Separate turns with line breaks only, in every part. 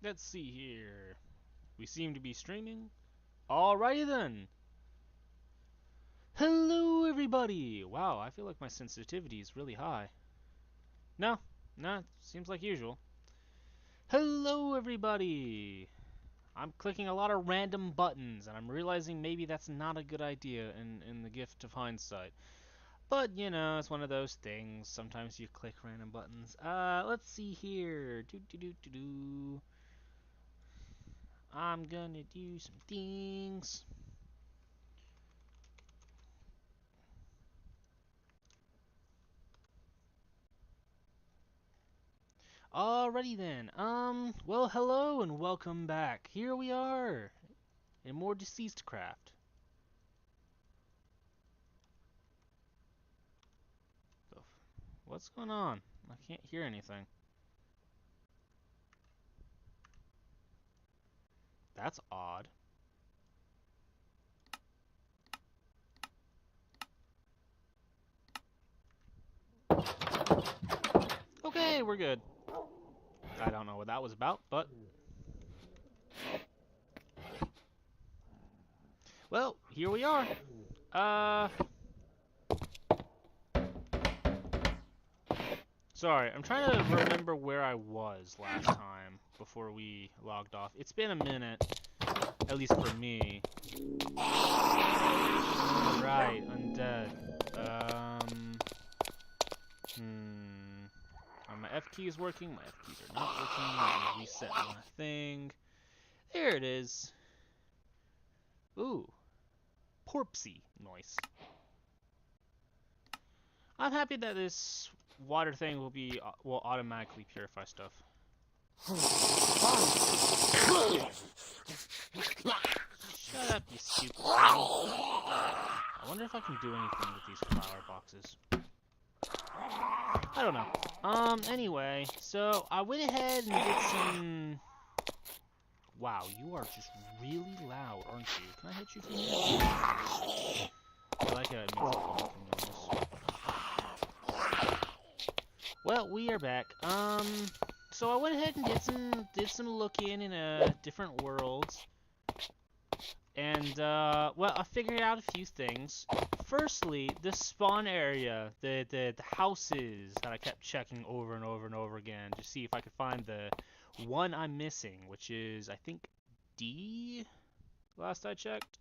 Let's see here. We seem to be streaming. Alrighty then. Hello, everybody. Wow, I feel like my sensitivity is really high. No, seems like usual. Hello, everybody. I'm clicking a lot of random buttons, and I'm realizing maybe that's not a good idea in the gift of hindsight. But, you know, it's one of those things. Sometimes you click random buttons. Let's see here. I'm gonna do some things. Alrighty then. Well, hello and welcome back. Here we are in more Deceased Craft. What's going on? I can't hear anything. That's odd. Okay, we're good. I don't know what that was about, but... Well, here we are. Sorry, I'm trying to remember where I was last time before we logged off. It's been a minute, at least for me. Right, undead. My F key is working, my F keys are not working. Let me reset my thing. There it is. Ooh. Porpsy. Nice. I'm happy that this water thing will automatically purify stuff. Shut up, you stupid thing. I wonder if I can do anything with these flower boxes. I don't know. Anyway, so I went ahead and did some... Wow, you are just really loud, aren't you? Can I hit you from here? I like how it makes noise. Well, we are back. So I went ahead and did some looking in different worlds. And, well, I figured out a few things. Firstly, the spawn area, the houses that I kept checking over and over and over again to see if I could find the one I'm missing, which is, I think, D, last I checked.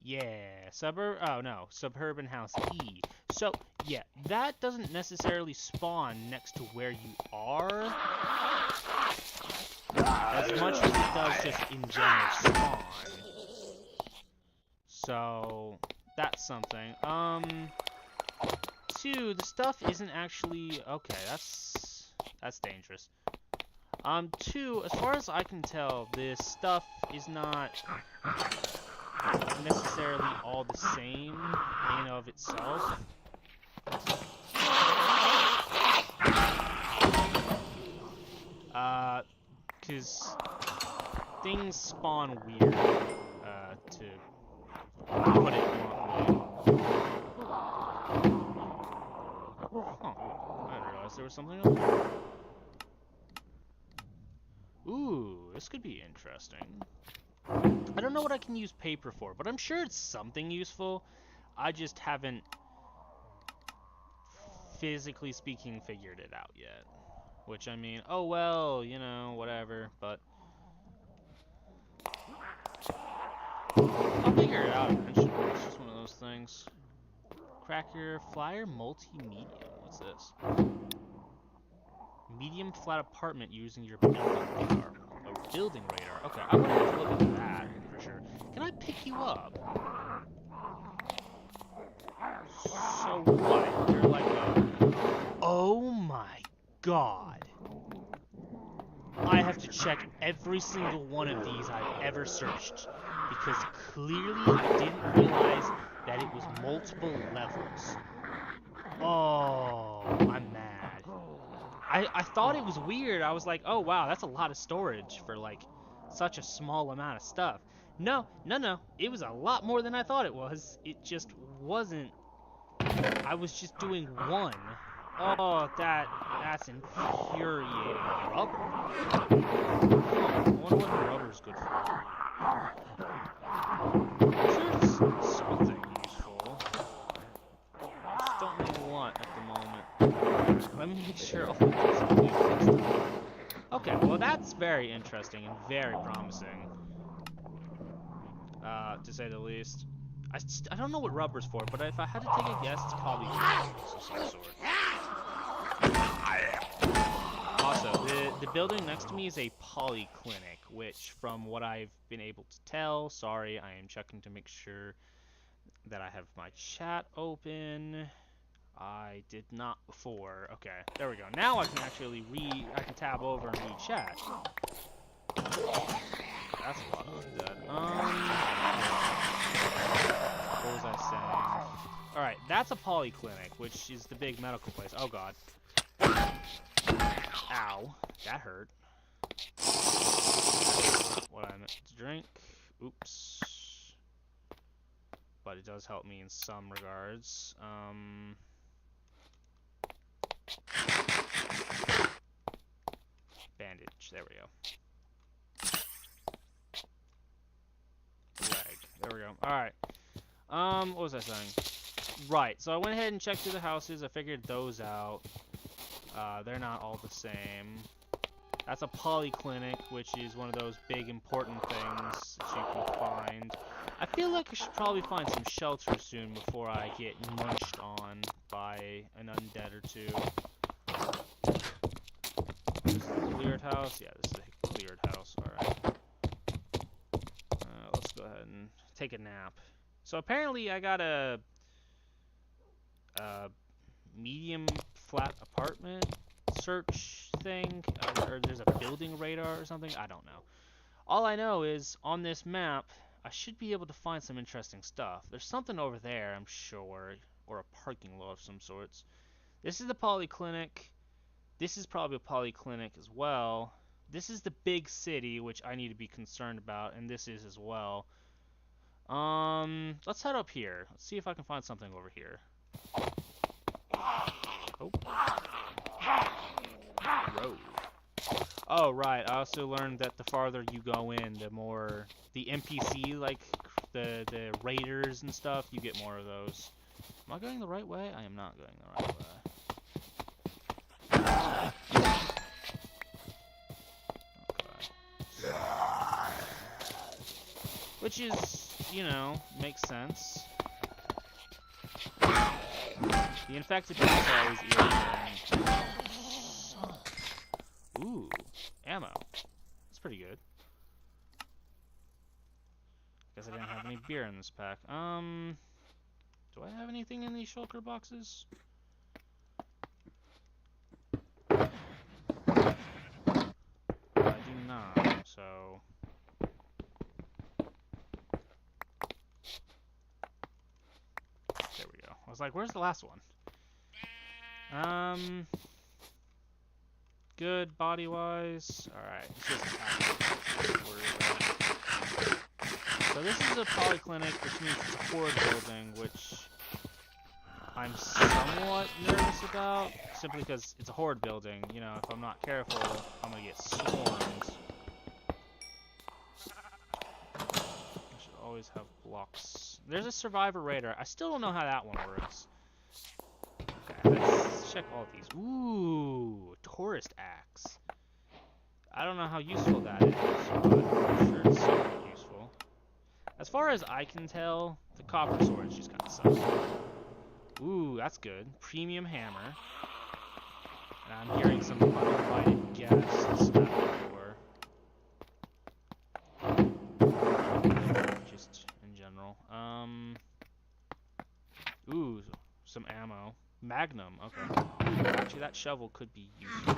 Yeah, suburban house E. So, yeah, that doesn't necessarily spawn next to where you are, as much as it does just in general spawn. So, that's something. Two, the stuff isn't actually... Okay, that's dangerous. Two, as far as I can tell, this stuff is not necessarily all the same in and of itself. Because things spawn weird, to put it bluntly. Huh, I didn't realize there was something up there. Ooh, this could be interesting. I don't know what I can use paper for, but I'm sure it's something useful. I just haven't, physically speaking, figured it out yet. Which, I mean, oh well, you know, whatever, but... I'll figure it out eventually. It's just one of those things. Cracker Flyer Multi-Medium. What's this? Medium flat apartment using your building radar. Oh, building radar. Okay, I'm gonna have to look at that for sure. Can I pick you up? So what? You're like a... Oh my god. I have to check every single one of these I've ever searched, because clearly I didn't realize that it was multiple levels. Oh, I'm mad. I thought it was weird. I was like, oh wow, that's a lot of storage for like such a small amount of stuff. No. It was a lot more than I thought it was. It just wasn't. I was just doing one, Oh, that's infuriating. Rubber? Huh, I wonder what the rubber's good for. I'm sure it's something useful. I just don't know what at the moment. Let me make sure all of this is fixed up. Okay, well that's very interesting and very promising, to say the least. I don't know what rubber's for, but if I had to take a guess, it's probably chemicals of some sort. Also, the building next to me is a polyclinic, which from what I've been able to tell, sorry, I am checking to make sure that I have my chat open. I did not before. Okay, there we go. Now I can actually I can tab over and read chat. That's a lot of undead. What was I saying? Alright, that's a polyclinic, which is the big medical place. Oh god. Ow. That hurt. What I meant to drink. Oops. But it does help me in some regards. Bandage. There we go. Leg. There we go. Alright. What was I saying? Right, so I went ahead and checked through the houses. I figured those out. They're not all the same. That's a polyclinic, which is one of those big important things that you can find. I feel like I should probably find some shelter soon before I get munched on by an undead or two. This is a cleared house? Yeah, this is a cleared house. Alright. Let's go ahead and take a nap. So apparently I got a medium flat apartment search thing, or there's a building radar or something. I don't know. All I know is on this map I should be able to find some interesting stuff. There's something over there, I'm sure, or a parking lot of some sorts. This is the polyclinic. This is probably a polyclinic as well. This is the big city, which I need to be concerned about, and this is as well. Let's head up here. Let's see if I can find something over here. Oh. Road. Oh, right. I also learned that the farther you go in, the more the NPC, like the raiders and stuff, you get more of those. Am I going the right way? I am not going the right way. Okay. Which is, you know, makes sense. The infected people are always irritating. Ooh, ammo. That's pretty good. Guess I didn't have any beer in this pack. Do I have anything in these shulker boxes? I do not, so... There we go. I was like, where's the last one? Good body-wise. Alright, so this is a polyclinic, which means it's a horde building, which I'm somewhat nervous about, simply because it's a horde building. You know, if I'm not careful, I'm gonna get swarmed. I should always have blocks. There's a survivor radar. I still don't know how that one works. Okay, let's check all of these. Ooh, tourist axe. I don't know how useful that is, but I'm sure it's somewhat useful. As far as I can tell, the copper swords just kind of suck. Ooh, that's good. Premium hammer. And I'm hearing some uninvited guests at the door. Just in general. Ooh, some ammo. Magnum, okay. Actually, that shovel could be useful.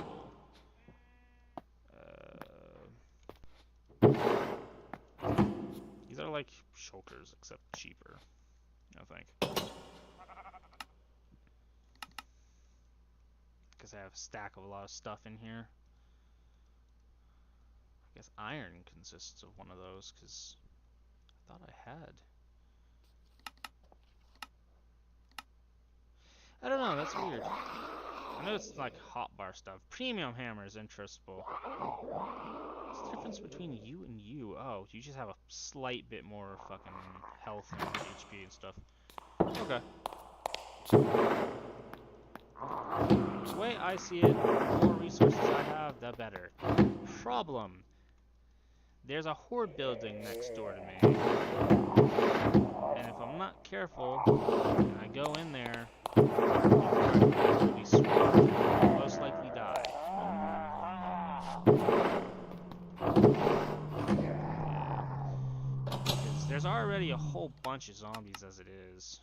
These are like shulkers, except cheaper, I think. Because I have a stack of a lot of stuff in here. I guess iron consists of one of those, because I thought I had. I don't know, that's weird. I know it's like hotbar stuff. Premium hammer is interestable. What's the difference between you and you? Oh, you just have a slight bit more fucking health and HP and stuff. Okay. The way I see it, the more resources I have, the better. Problem. There's a horde building next door to me. And if I'm not careful, and I go in there, I'll be swamped and I'll most likely die. Because there's already a whole bunch of zombies as it is.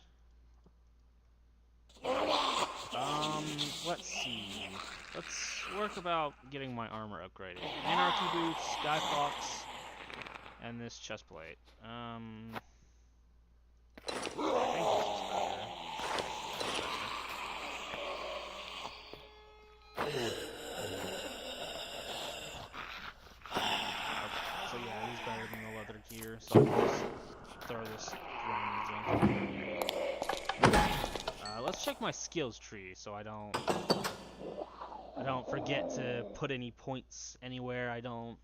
Let's see. Let's work about getting my armor upgraded. Anarchy boots, Skyfox, and this chestplate. I think this is better. Okay, so yeah, he's better than the leather gear, so I'll just throw this random junk. Let's check my skills tree so I don't forget to put any points anywhere I don't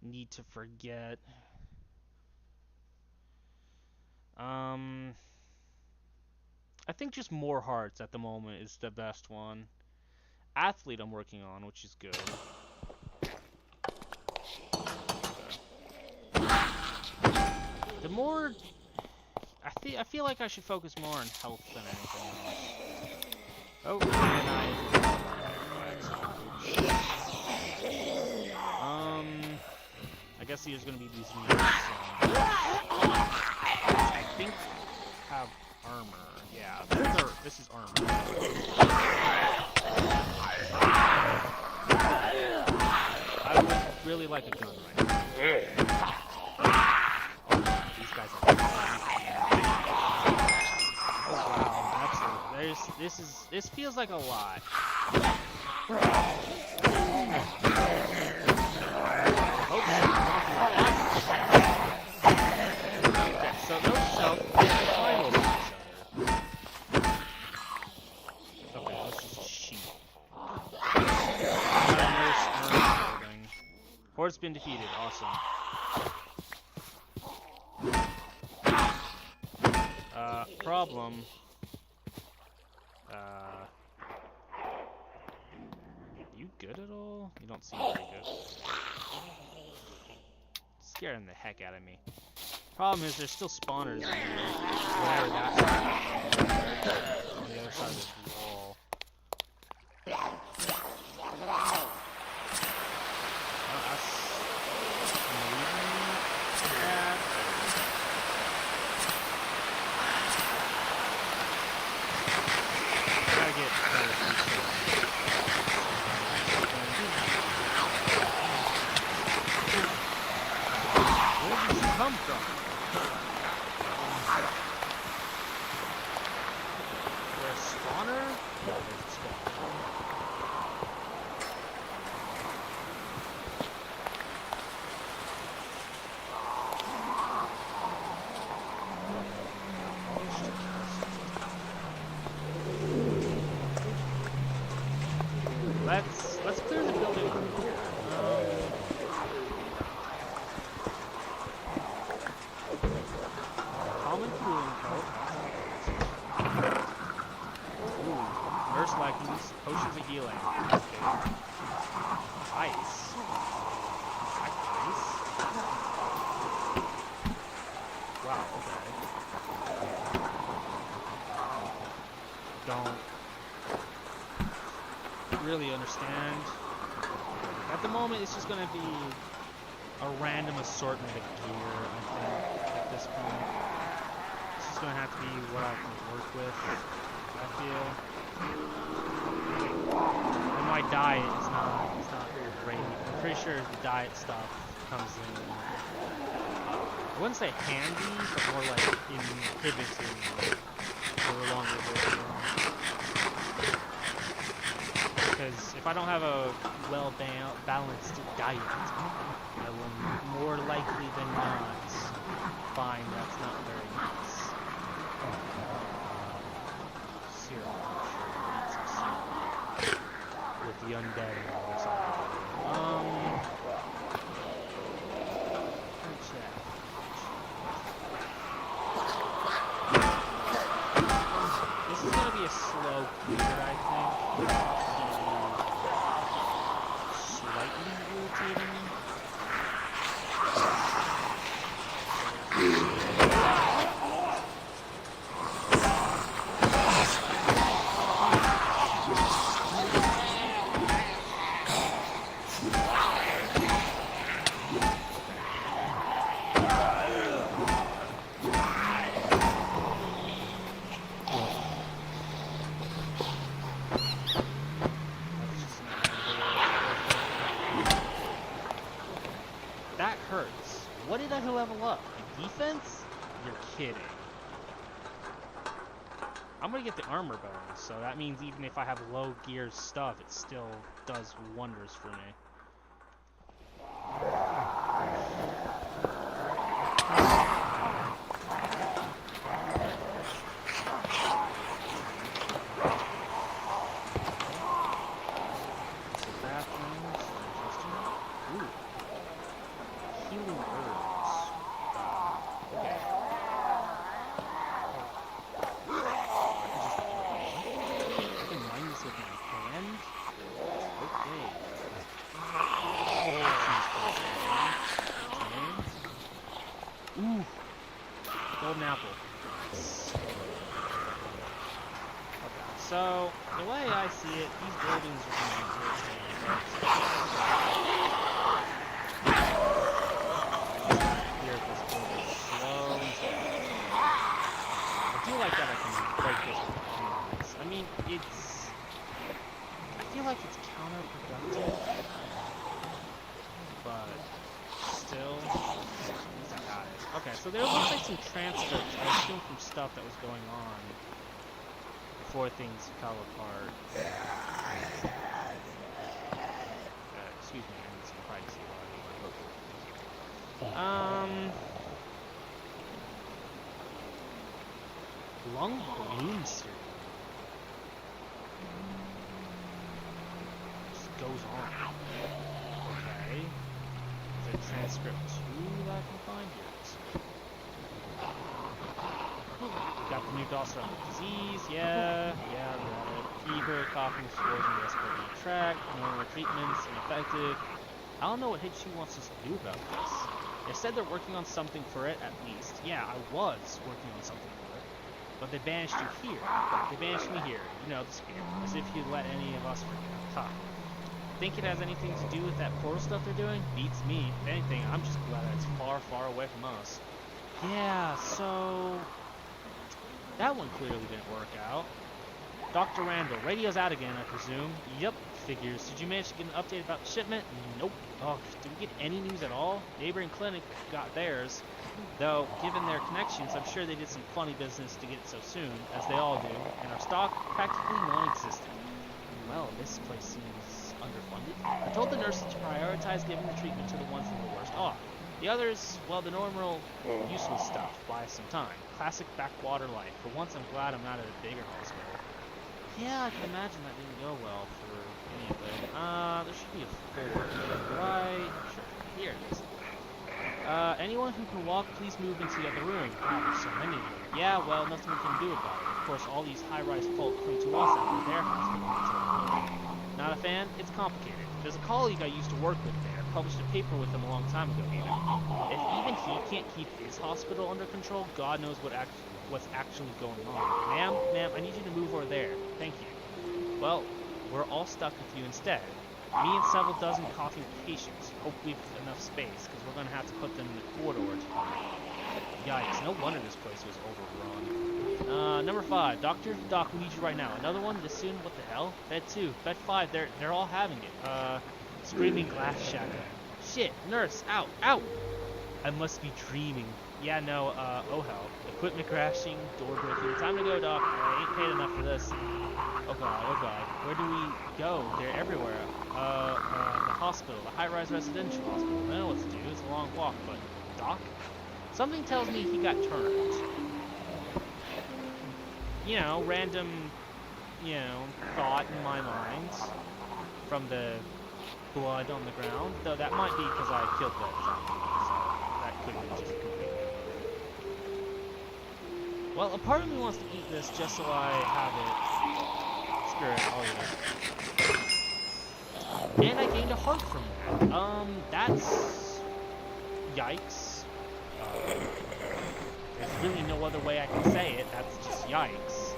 need to forget. I think just more hearts at the moment is the best one. Athlete I'm working on, which is good. The more I feel like I should focus more on health than anything else. Oh, and I guess there's gonna be these new I think have armor. Yeah, this is armor. I would really like a gun right now. These guys are this feels like a lot. Okay, so those shells climb over each other. Okay, let's just cheat. Horde's been defeated. Awesome. Problem. You good at all? You don't seem very good. Scaring the heck out of me. Problem is, there's still spawners in here. Whatever that's on the other side of this wall. Let's clear the building from here. Common cooling coat. Ooh, nurse leggings, potions of healing. Okay. Ice. Ice. Wow. Okay. Don't really understand. At the moment, it's just going to be a random assortment of gear, I think, at this point. It's just going to have to be what I can work with, I feel. And my diet is not great. I'm pretty sure the diet stuff comes in, I wouldn't say handy, but more like inhibiting for a longer period. Because if I don't have a well-balanced diet, I will more likely than not find that's not very nice. Cereal, sure, eat some with the undead on the other side of the door. Check. This is gonna be a slow clear, I think. Slightly irritating. That hurts. What did I level up? My defense? You're kidding. I'm gonna get the armor bonus, so that means even if I have low gear stuff, it still does wonders for me. Ooh, golden apple. Okay, so the way I see it, these buildings are going to be irritating. Here, this building is slow and steady. I feel like that I can break this with commands. I mean, I feel like it's counterproductive, but still. Okay, so there looks like some transcripts, I assume, from stuff that was going on before things fell apart. Excuse me, I need some privacy while I lung balloon serum. Just goes on. Okay. Is there a transcript too that I can find here? Got the new Dawson disease, yeah, we got it. Fever, coughing, explosion, respiratory tract, normal treatments, ineffective. I don't know what HQ wants us to do about this. They said they're working on something for it, at least. Yeah, I was working on something for it. But they banished you here. They banished me here. You know, the spirit. As if you'd let any of us forget. Huh. Think it has anything to do with that portal stuff they're doing? Beats me. If anything, I'm just glad that it's far, far away from us. Yeah, so... that one clearly didn't work out. Dr. Randall, radio's out again, I presume. Yep, figures. Did you manage to get an update about the shipment? Nope. Oh, did we get any news at all? Neighboring clinic got theirs. Though, given their connections, I'm sure they did some funny business to get it so soon, as they all do, and our stock practically non-existent. Well, this place seems underfunded. I told the nurses to prioritize giving the treatment to the ones that were worst off. The others, well, the normal, useless stuff buys some time. Classic backwater life. For once, I'm glad I'm not at a bigger hospital. Yeah, I can imagine that didn't go well for anything. There should be a forward. Right? Sure. Here it is. Anyone who can walk, please move into the other room. God, there's so many of you. Yeah, well, nothing we can do about it. Of course, all these high-rise folk come to us after their hospital. Not a fan? It's complicated. There's a colleague I used to work with there. Published a paper with them a long time ago, even. If even he can't keep his hospital under control, God knows what's actually going on. Ma'am, I need you to move over there. Thank you. Well, we're all stuck with you instead. Me and several dozen coughing patients. Hope we've enough space, because we're going to have to put them in the corridor tonight. Yikes, no wonder this place was overrun. Number 5, Doctor, Doc, we need you right now. Another one this soon? What the hell? Bed 2, Bed 5, they're all having it. Screaming glass shatter. Shit, nurse, out! I must be dreaming. Yeah, no, oh hell. Equipment crashing, door breaking. Time to go, Doc. I ain't paid enough for this. Oh god. Where do we go? They're everywhere. The hospital, the high-rise residential hospital. I know what to do. It's a long walk, but Doc? Something tells me he got turned. You know, random, thought in my mind. from the blood on the ground, though that might be because I killed that zombie, so that could be just completely unrelated. Well, a part of me wants to eat this just so I have it. Screw it, I'll eat it. And I gained a heart from that. That's... yikes. There's really no other way I can say it, that's just yikes.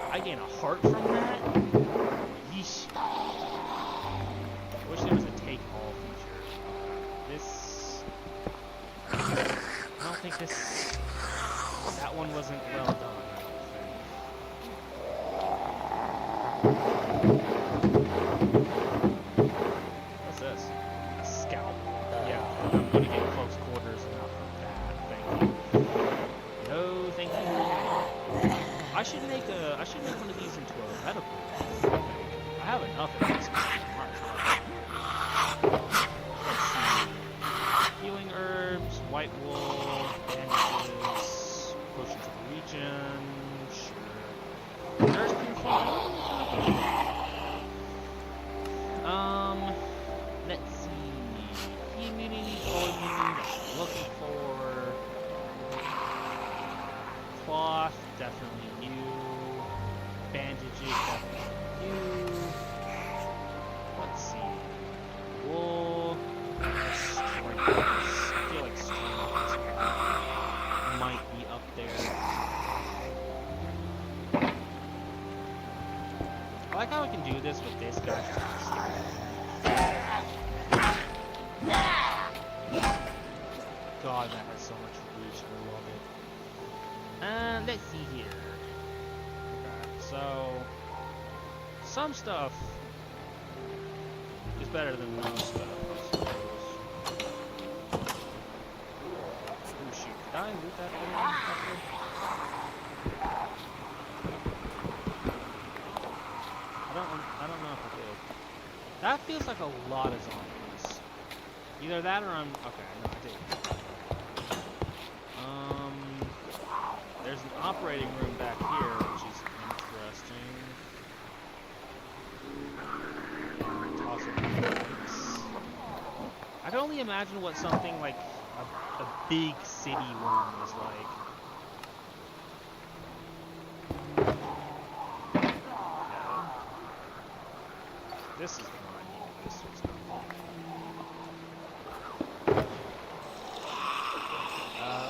I gain a heart from that? Yeesh. I wish there was a take-all feature. This... I don't think this... That one wasn't well done, What's this? A scalp. Yeah, I'm gonna get close quarters enough of that, thank you. No, thank you. I should make one of these into a medical room, I think. I have enough of these. Let's see. Healing herbs, white wool, bandages, potions of regen, sure. Nurse control. Let's see. Immunity, full immunity, looking for. Cloth, definitely you. Bandages, definitely you. Let's see. Wool. Strength. I feel like strength might be up there. I like how I can do this with this guy. God, that has so much reach. I love it. Let's see here. Okay, so some stuff is better than most stuff, I suppose. Oh shoot, did I loot that other one? I don't know if I did. That feels like a lot of zombies. Either that or I'm... Okay, no, I did. There's an operating room back here, which is interesting. Toss of lights. I can only imagine what something like a big city one is like. This is the one I need. This one's not.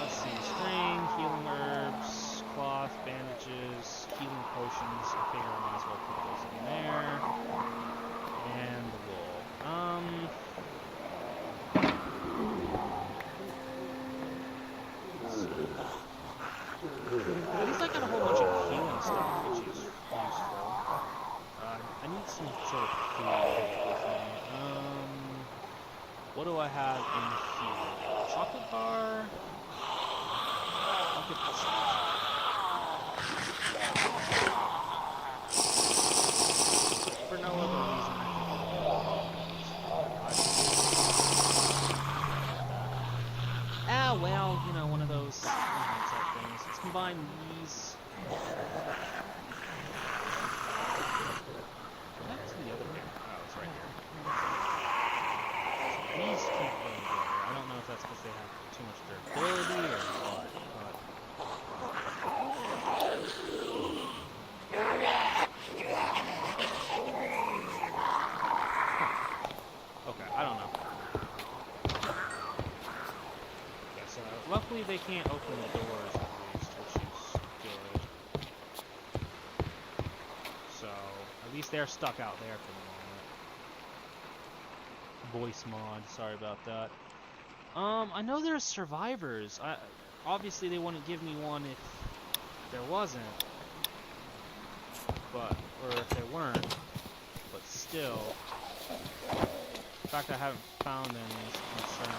Let's see. String, healing herbs, cloth, bandages, healing potions. I figure I might as well put those in there. And the wool. Let's see. At least I got a whole bunch of healing stuff, which is useful. I need some sort of food with me. What do I have in here? Chocolate bar? I'll get this. For no other reason, well, you know, one of those type things. Let's combine these. That's the other one. Oh, it's right here. So these keep going together. I don't know if that's because they have too much durability or what, but... Okay, I don't know. Okay, so luckily they can't open the doors at least, which is good. So, at least they're stuck out there for the moment. Voice mod, sorry about that. I know there's survivors. Obviously they wouldn't give me one if there wasn't. Or if there weren't. But still. The fact I haven't found any is concerning.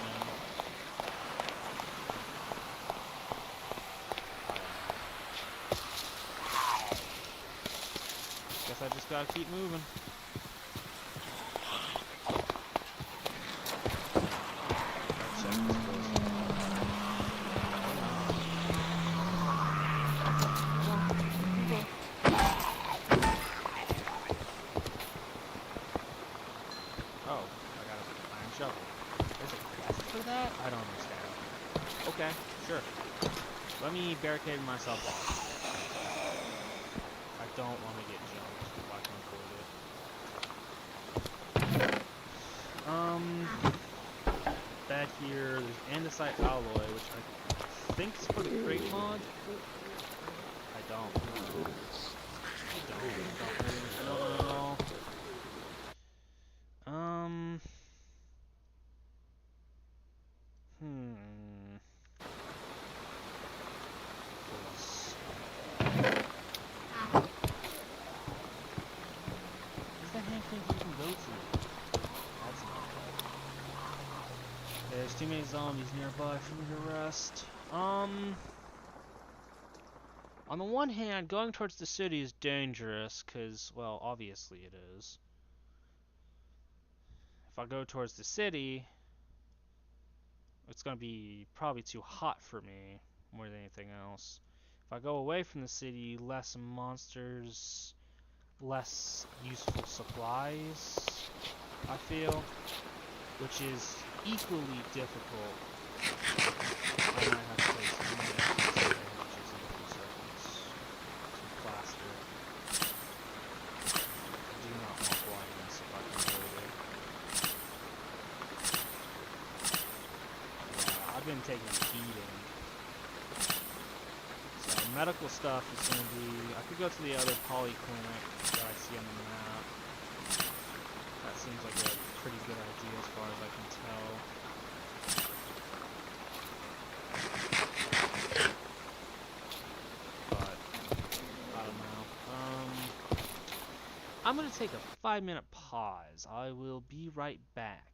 Guess I just gotta keep moving. shovel. There's a quest for that? I don't understand. Okay, sure. Let me barricade myself off. I don't want to get jumped if I can avoid it. Back here, there's andesite alloy, which I think is for the crate mod. I don't. No. Where's the hand crank you can go to? That's not good. There's too many zombies nearby for me to rest. On the one hand, going towards the city is dangerous, because, well, obviously it is. If I go towards the city, it's going to be probably too hot for me, more than anything else. If I go away from the city, less monsters, less useful supplies, I feel, which is equally difficult. I might have to place some bandages and circuits, some plaster. I do not want blindness if I can avoid it. Yeah, I've been taking a beating. So medical stuff is going to be... I could go to the other polyclinic that I see on the map. That seems like a pretty good idea as far as I can tell. But, I don't know. I'm going to take a 5-minute pause. I will be right back.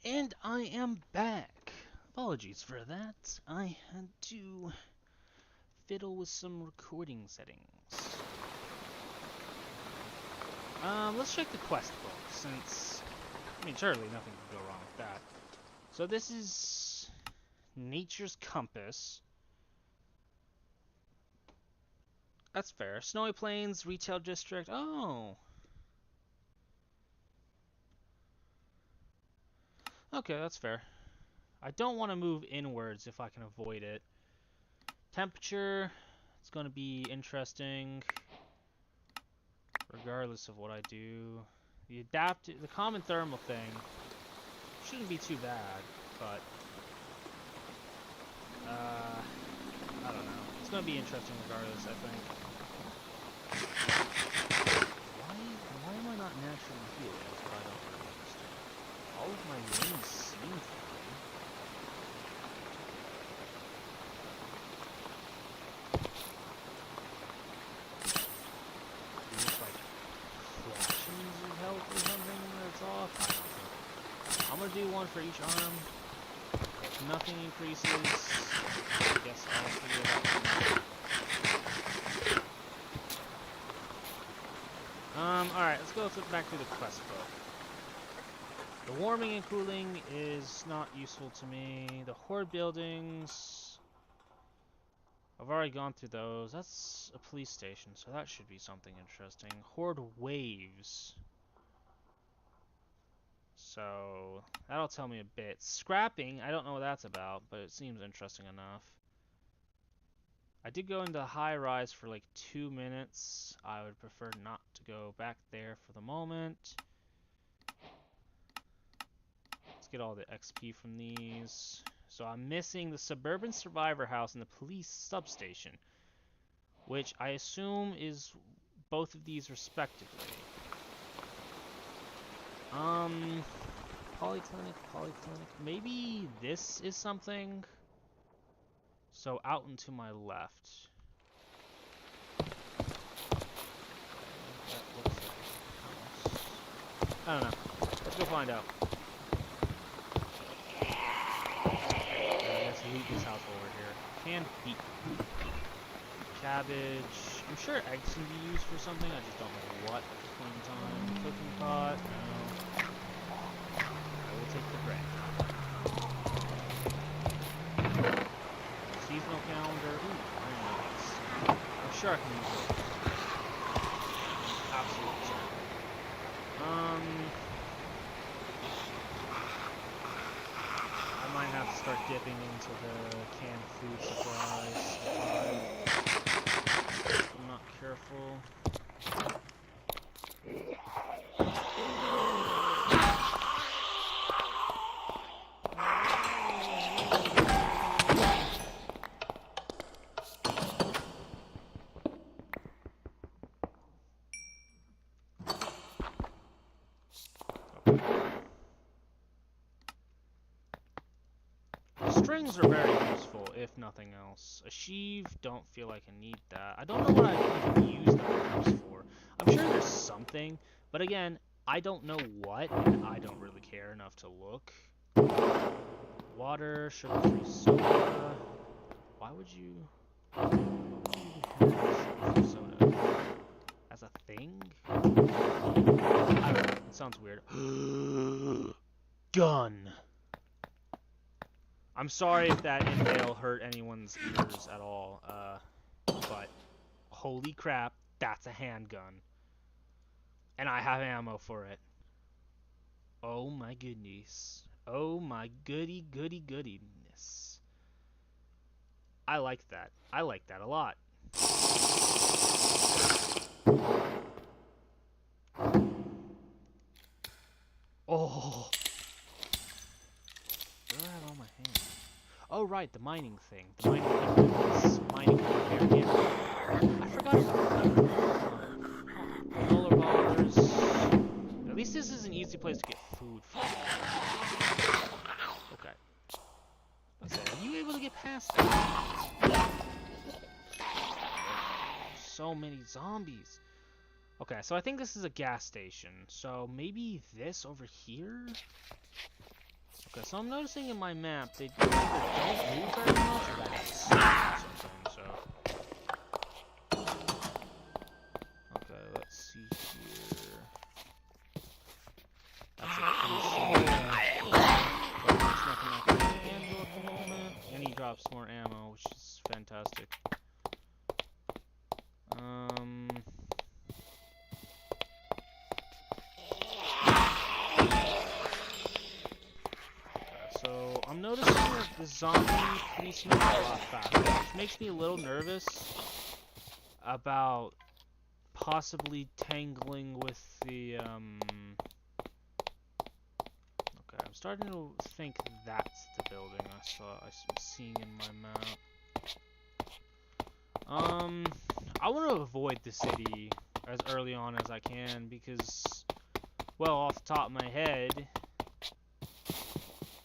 And I am back. Apologies for that. I had to fiddle with some recording settings. Let's check the quest book, since, I mean, surely nothing could go wrong with that. So this is Nature's Compass. That's fair. Snowy Plains, Retail District. Oh. Okay, that's fair. I don't want to move inwards if I can avoid it. Temperature, it's going to be interesting, regardless of what I do. The common thermal thing shouldn't be too bad, but I don't know. It's going to be interesting regardless, I think. Why am I not naturally healed? That's what I don't really understand. All of my wounds seem fine. Is this like fractions of health or something when it's off? I don't know. I'm gonna do one for each arm. If nothing increases, I guess I'll figure it out. Alright, let's go back to the quest book. The warming and cooling is not useful to me. The horde buildings I've already gone through those. That's a police station, so that should be something interesting. Horde waves. So, that'll tell me a bit. Scrapping, I don't know what that's about, but it seems interesting enough. I did go into high rise for like 2 minutes. I would prefer not to go back there for the moment. Let's get all the XP from these. So I'm missing the Suburban Survivor House and the police substation, which I assume is both of these respectively. Polyclinic. Maybe this is something? So out and to my left. That looks like a house. I don't know. Let's go find out. Let's loot this house over here. Canned beet. Cabbage. I'm sure eggs can be used for something. I just don't know what at this point in time. Cooking pot. No. I will take the bread. Seasonal calendar. Ooh, very nice. I'm sure I can use it. Absolutely sure. I might have to start dipping into the canned food supplies if I'm not careful. Strings are very useful, if nothing else. A sheave, don't feel like I need that. I don't know what I even use the herbs for. I'm sure there's something, but again, I don't know what, and I don't really care enough to look. Water, sugar-free soda. Why would you have sugar-free soda? As a thing? I don't know, it sounds weird. Gun! I'm sorry if that inhale hurt anyone's ears at all, but holy crap, that's a handgun. And I have ammo for it. Oh my goodness. Oh my goodiness. I like that. I like that a lot. Oh. Where do I have all my hands? Oh, right, the mining thing. The mining thing is mining over there. I forgot about that. Roller ballers. At least this is an easy place to get food from. Okay. Let's say, are you able to get past that? So many zombies. Okay, so I think this is a gas station. So maybe this over here? Okay, so I'm noticing in my map they either don't move very much or that it's something, so. Okay, let's see here. That's a pretty simple. But there's nothing I can handle at the moment. And he drops more ammo, which is fantastic. So I'm noticing that the zombie policeman is a lot faster, which makes me a little nervous about possibly tangling with the Okay, I'm starting to think that's the building I'm seeing in my map. I want to avoid the city as early on as I can because, well, off the top of my head.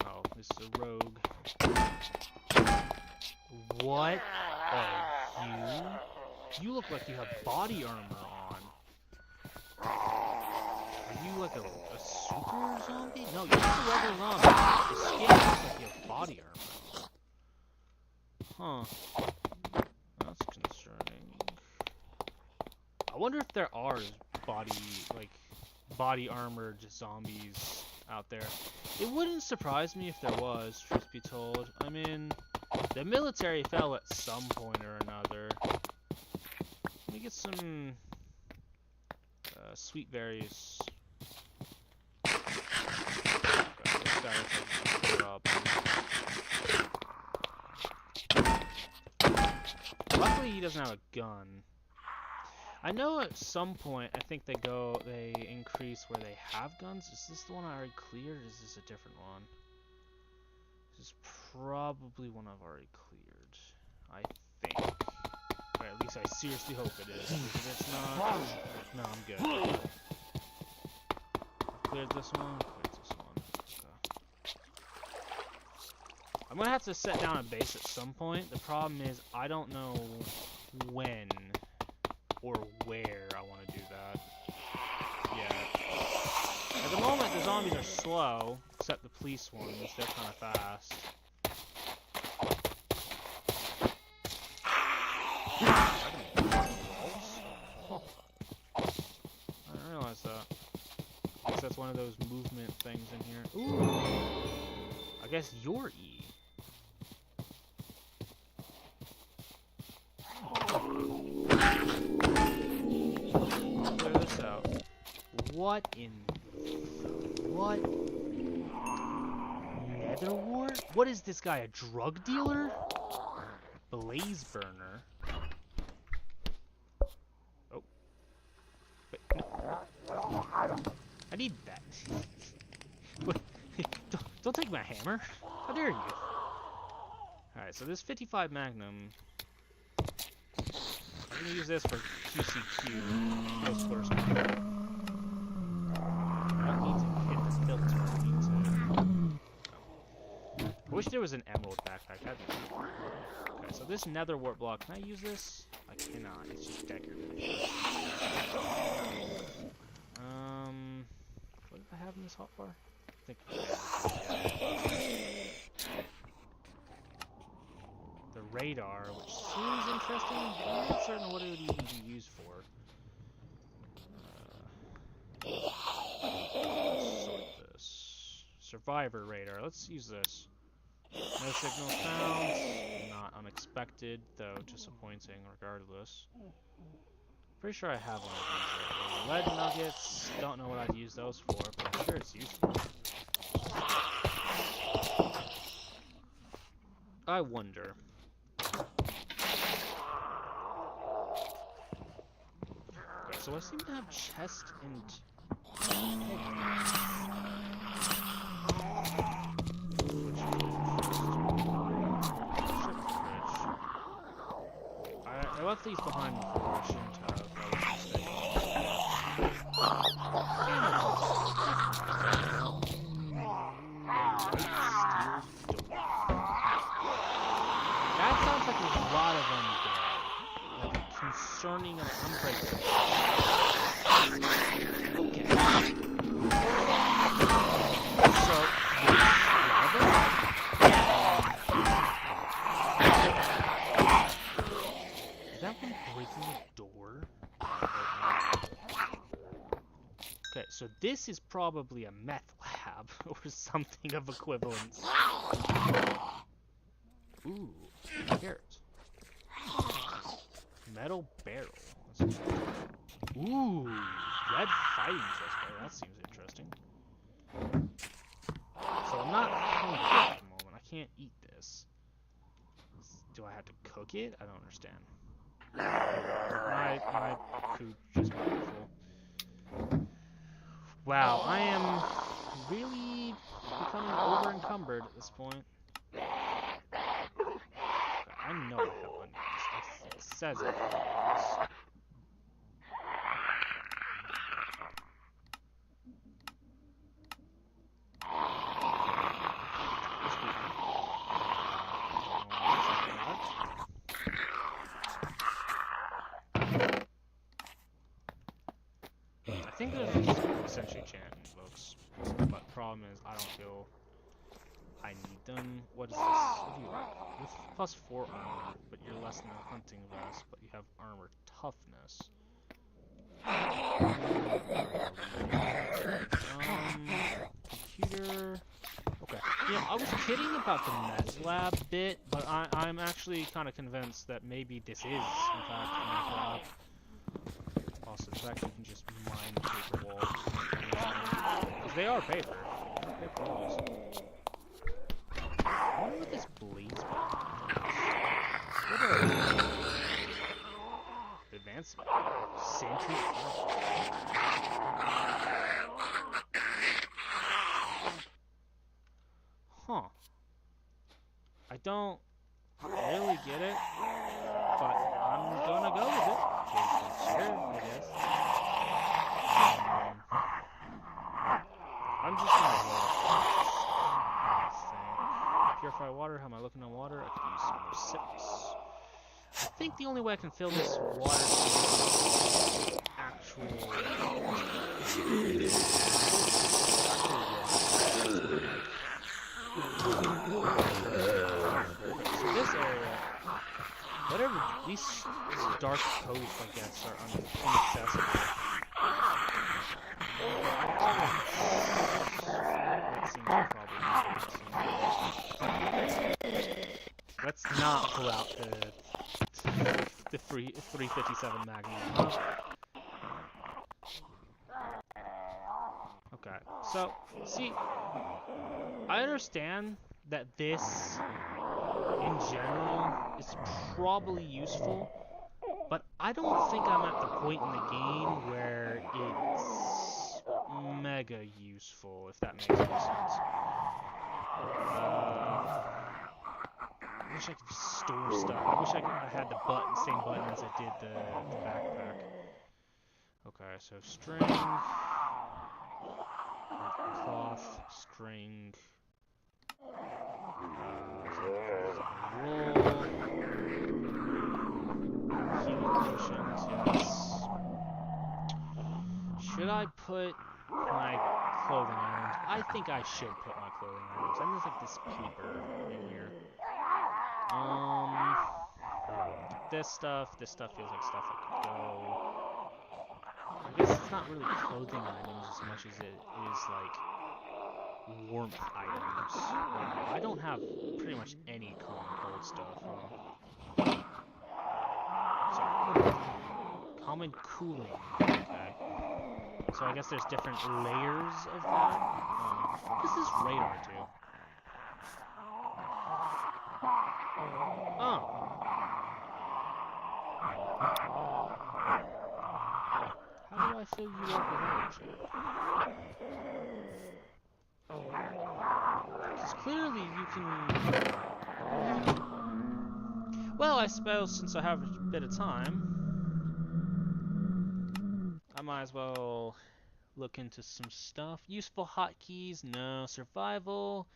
Oh, this is a rogue. What are you? You look like you have body armor on. Are you like a super zombie? No, you're just a regular zombie. The skin looks like you have body armor. Huh. That's concerning. I wonder if there are body armored zombies out there. It wouldn't surprise me if there was, truth be told. I mean, The military fell at some point or another. Let me get some sweet berries. Okay, this guy looks like he's up. Luckily, he doesn't have a gun. I know at some point, I think they increase where they have guns. Is this the one I already cleared, or is this a different one? This is probably one I've already cleared, I think. Or at least I seriously hope it is. Because if it's not, no, I'm good. Cleared this one, cleared this one. Okay. I'm gonna have to set down a base at some point. The problem is, I don't know when or where I want to do that. Yeah. At the moment, the zombies are slow, except the police ones. They're kind of fast. I didn't realize that. I guess that's one of those movement things in here. Ooh. I guess you're E. Clear this out. What in... What? Netherwart? What is this guy, a drug dealer? Blaze burner. Oh. Wait, no. I need that. Wait, don't take my hammer. How dare you? Alright, so this 55 Magnum... I'm gonna use this for QCQ, close quarters combat. I don't need to hit the filter, I need to... I wish there was an emerald backpack, that'd be cool. Okay, so this netherwart block, can I use this? I cannot, it's just decorative. What did I have in this hotbar? I think the radar, which seems interesting, but I'm not certain what it would even be used for. Sort this. Survivor radar, let's use this. No signal found, not unexpected, though disappointing regardless. Pretty sure I have one of these right here. Lead nuggets, don't know what I'd use those for, but I'm sure it's useful. I wonder. Okay, so I seem to have chest and... I left these behind before, I shouldn't have. That sounds like a lot of undead. Like concerning and unbreakable. Okay. So, is that one breaking a door? Okay, so this is probably a meth lab or something of equivalence. Ooh, carrots. Metal barrel. Ooh, red fighting chest barrel. That seems interesting. So I'm not hungry at the moment. I can't eat this. Do I have to cook it? I don't understand. My food is wonderful. Wow, I am really becoming over-encumbered at this point. I know I have one. It says it. I think there's essentially enchantment books, but the problem is I don't feel I need them. What is this? What do you have? You have +4 armor, but you're less than a hunting vest, but you have armor toughness. Computer. Okay. You know, I was kidding about the Mez Lab bit, but I'm actually kind of convinced that maybe this is, in fact, a Mez Lab. Also, the fact that you can just mine paper walls. Because they are paper. They are paper walls. I wonder what this blaze button is. What are advancement? Sentry. Huh. I don't really get it, but I'm gonna go with it. Sure, I guess. I'm just gonna roll it. Purify water. How am I looking on water? I could use some more sips. I think the only way I can fill this water is actual So this area, whatever, these dark coves, I guess, are inaccessible. That seems probably. Let's not pull out the 357 Magnum. Okay, so see, I understand that this, in general, is probably useful, but I don't think I'm at the point in the game where it's mega useful, if that makes any sense. I wish I could store stuff. I wish I had the same button as I did the backpack. Okay, so string, cloth, string, wool, healing potions, yes. Should I put my clothing items? I think I should put my clothing items. And there's like this paper in here. This stuff feels like stuff I could go. I guess it's not really clothing items as much as it is like warmth items. I don't have pretty much any common cold stuff. Sorry. Common cooling. Okay. So I guess there's different layers of that. What is this radar do? Oh. How do I fill you up with energy? Because clearly you can... Well, I suppose since I have a bit of time, I might as well look into some stuff. Useful hotkeys, no. Survival.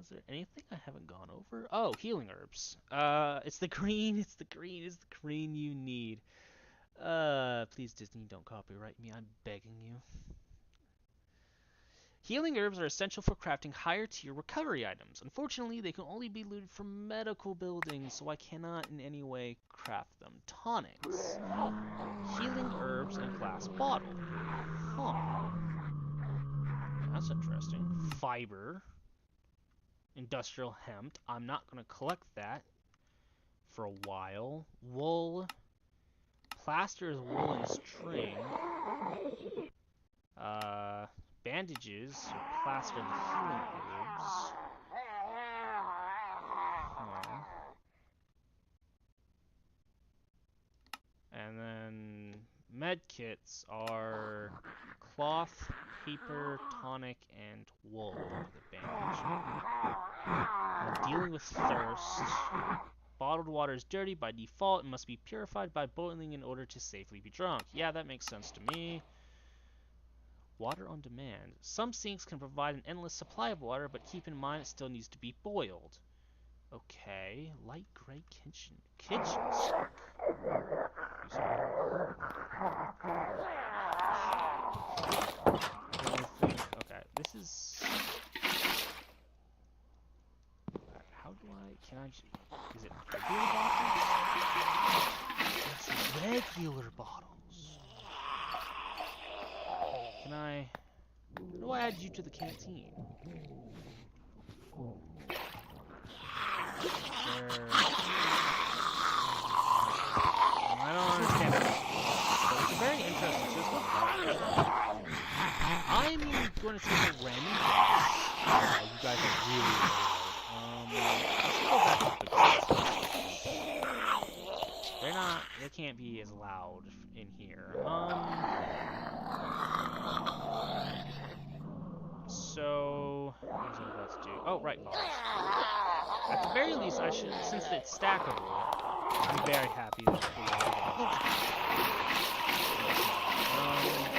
Is there anything I haven't gone over? Oh, healing herbs. It's the green you need. Please Disney, don't copyright me, I'm begging you. Healing herbs are essential for crafting higher tier recovery items. Unfortunately, they can only be looted from medical buildings, so I cannot in any way craft them. Tonics. Healing herbs in a glass bottle. Huh. That's interesting. Fiber. Industrial hemp. I'm not going to collect that for a while. Wool. Plaster is wool and string. Bandages are plaster and healing herbs. And then med kits are cloth, paper, tonic, and wool for the bandage. When dealing with thirst, bottled water is dirty by default and must be purified by boiling in order to safely be drunk. Yeah, that makes sense to me. Water on demand. Some sinks can provide an endless supply of water, but keep in mind it still needs to be boiled. Okay, light gray kitchen sink. Okay, this is... How do I... Can I... Is it regular bottles? It's regular bottles. Can I... How do I add you to the canteen? I don't understand it. But it's a very interesting system. I'm going to take a random guess. You guys are really loud. Let's go back up the grass. They can't be as loud in here. So, what was I about to do? Oh, right, bars. At the very least, I should, since it's stackable, I'm very happy that it's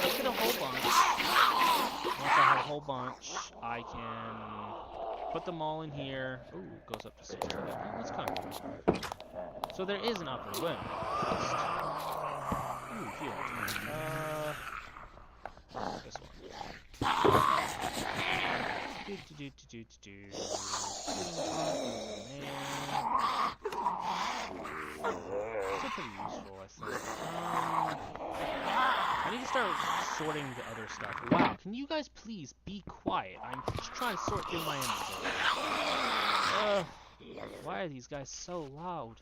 let's get a whole bunch. Once I have a whole bunch, I can put them all in here. Ooh, goes up to 60. Oh, that's kind of cool. So there is an upper limit. Ooh, here. This one. Still pretty useful, I think. I need to start sorting the other stuff. Wow, can you guys please be quiet? I'm just trying to sort through my inventory. Why are these guys so loud?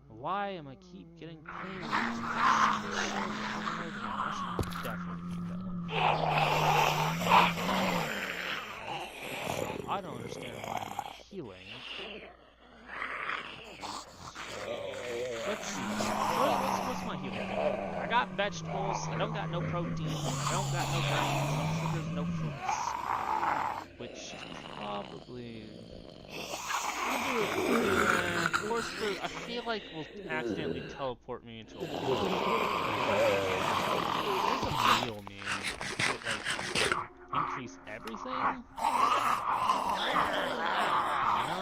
Why am I keep getting pinged? I should definitely mute that one. I don't understand why I'm not healing. Let's see. What's my healing thing? I got vegetables. I don't got no protein. I don't got no grains, no sugars, no fruits. Which is probably... of course, fruit, I feel like will accidentally teleport me into a world. What does a meal mean? Does it, like, increase everything? No?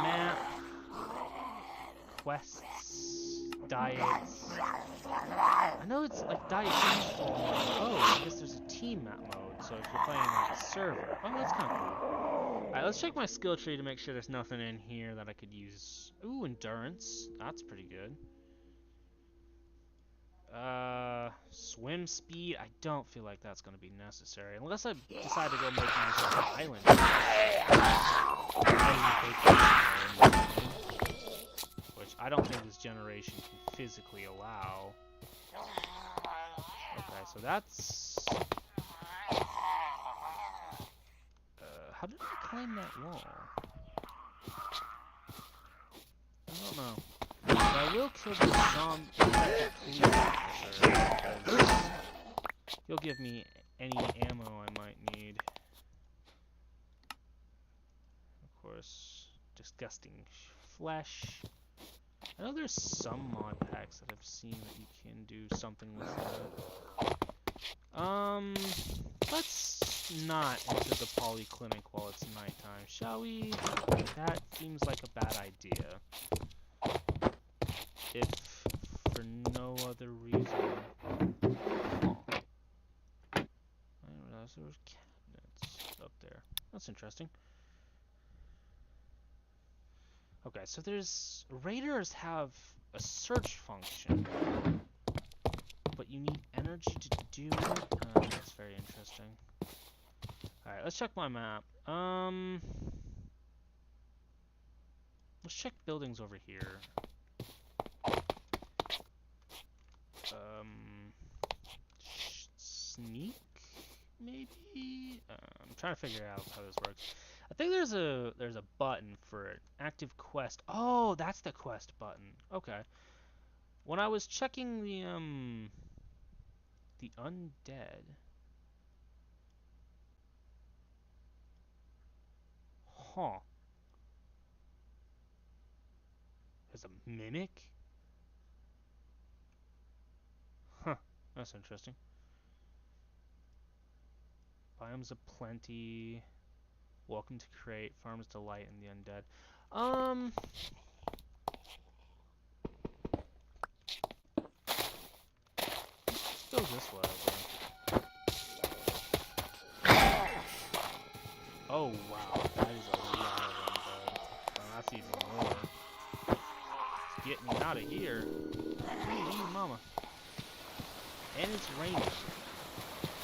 Map. Quests. Diets. I know it's like diet. Oh, I guess there's a team map mode. So if you're playing like a server. Oh, that's kind of cool. Alright, let's check my skill tree to make sure there's nothing in here that I could use. Ooh, endurance. That's pretty good. Swim speed. I don't feel like that's going to be necessary. Unless I decide to go make myself an island. Which I don't think this generation can physically allow. Okay, so that's... how did I climb that wall? I don't know. But I will kill the zombie because he'll give me any ammo I might need. Of course, disgusting flesh. I know there's some mod packs that I've seen that you can do something with that. Let's not enter the polyclinic while it's nighttime, shall we? That seems like a bad idea. If for no other reason. Oh. I didn't realize there was cabinets up there. That's interesting. Okay, so there's... Raiders have a search function, but you need energy to do it. That's very interesting. Alright, let's check my map. Let's check buildings over here. Sneak? Maybe? I'm trying to figure out how this works. I think there's a button for an active quest. Oh, that's the quest button. Okay. When I was checking the undead. Huh. There's a mimic? Huh. That's interesting. Biomes aplenty. Welcome to Crate. Farm's Delight and the Undead. Let's go this way, I think. Oh, wow. That is a lot of undead. Oh, that's even more. Get me out of here. Ooh, mama. And it's raining.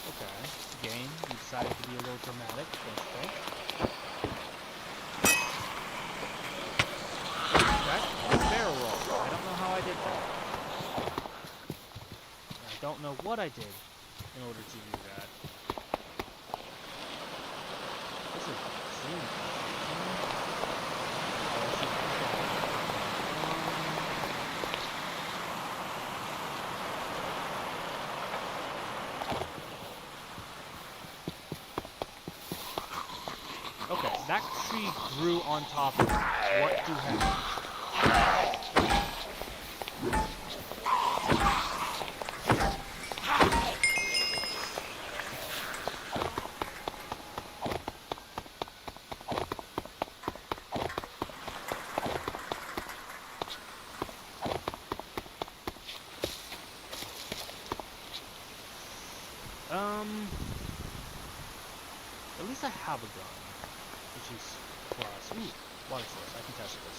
Okay. Game, you decided to be a little dramatic. That's okay. Okay. Barrel roll. I don't know how I did that. I don't know what I did in order to do that. This is extremely okay, that tree grew on top of it. What do happen? At least I have a gun, which is plus. Ooh, water source. I can test this.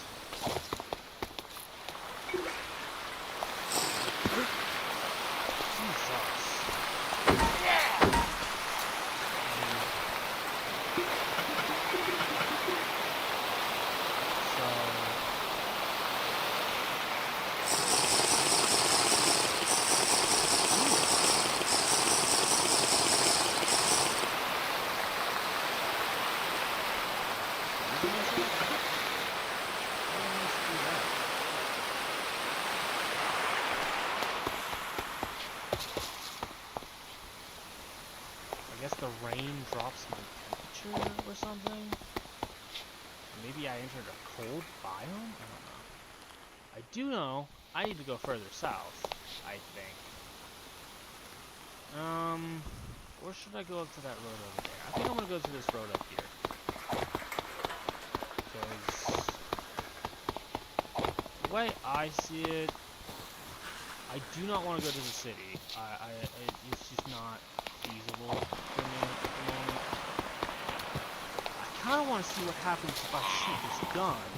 I guess the rain drops my temperature or something? Maybe I entered a cold biome? I don't know. I do know I need to go further south, I think. Or should I go up to that road over there? I think I'm gonna go to this road up here. Because the way I see it, I do not want to go to the city. It's just not feasible for me at the moment. I kind of want to see what happens if I shoot this gun.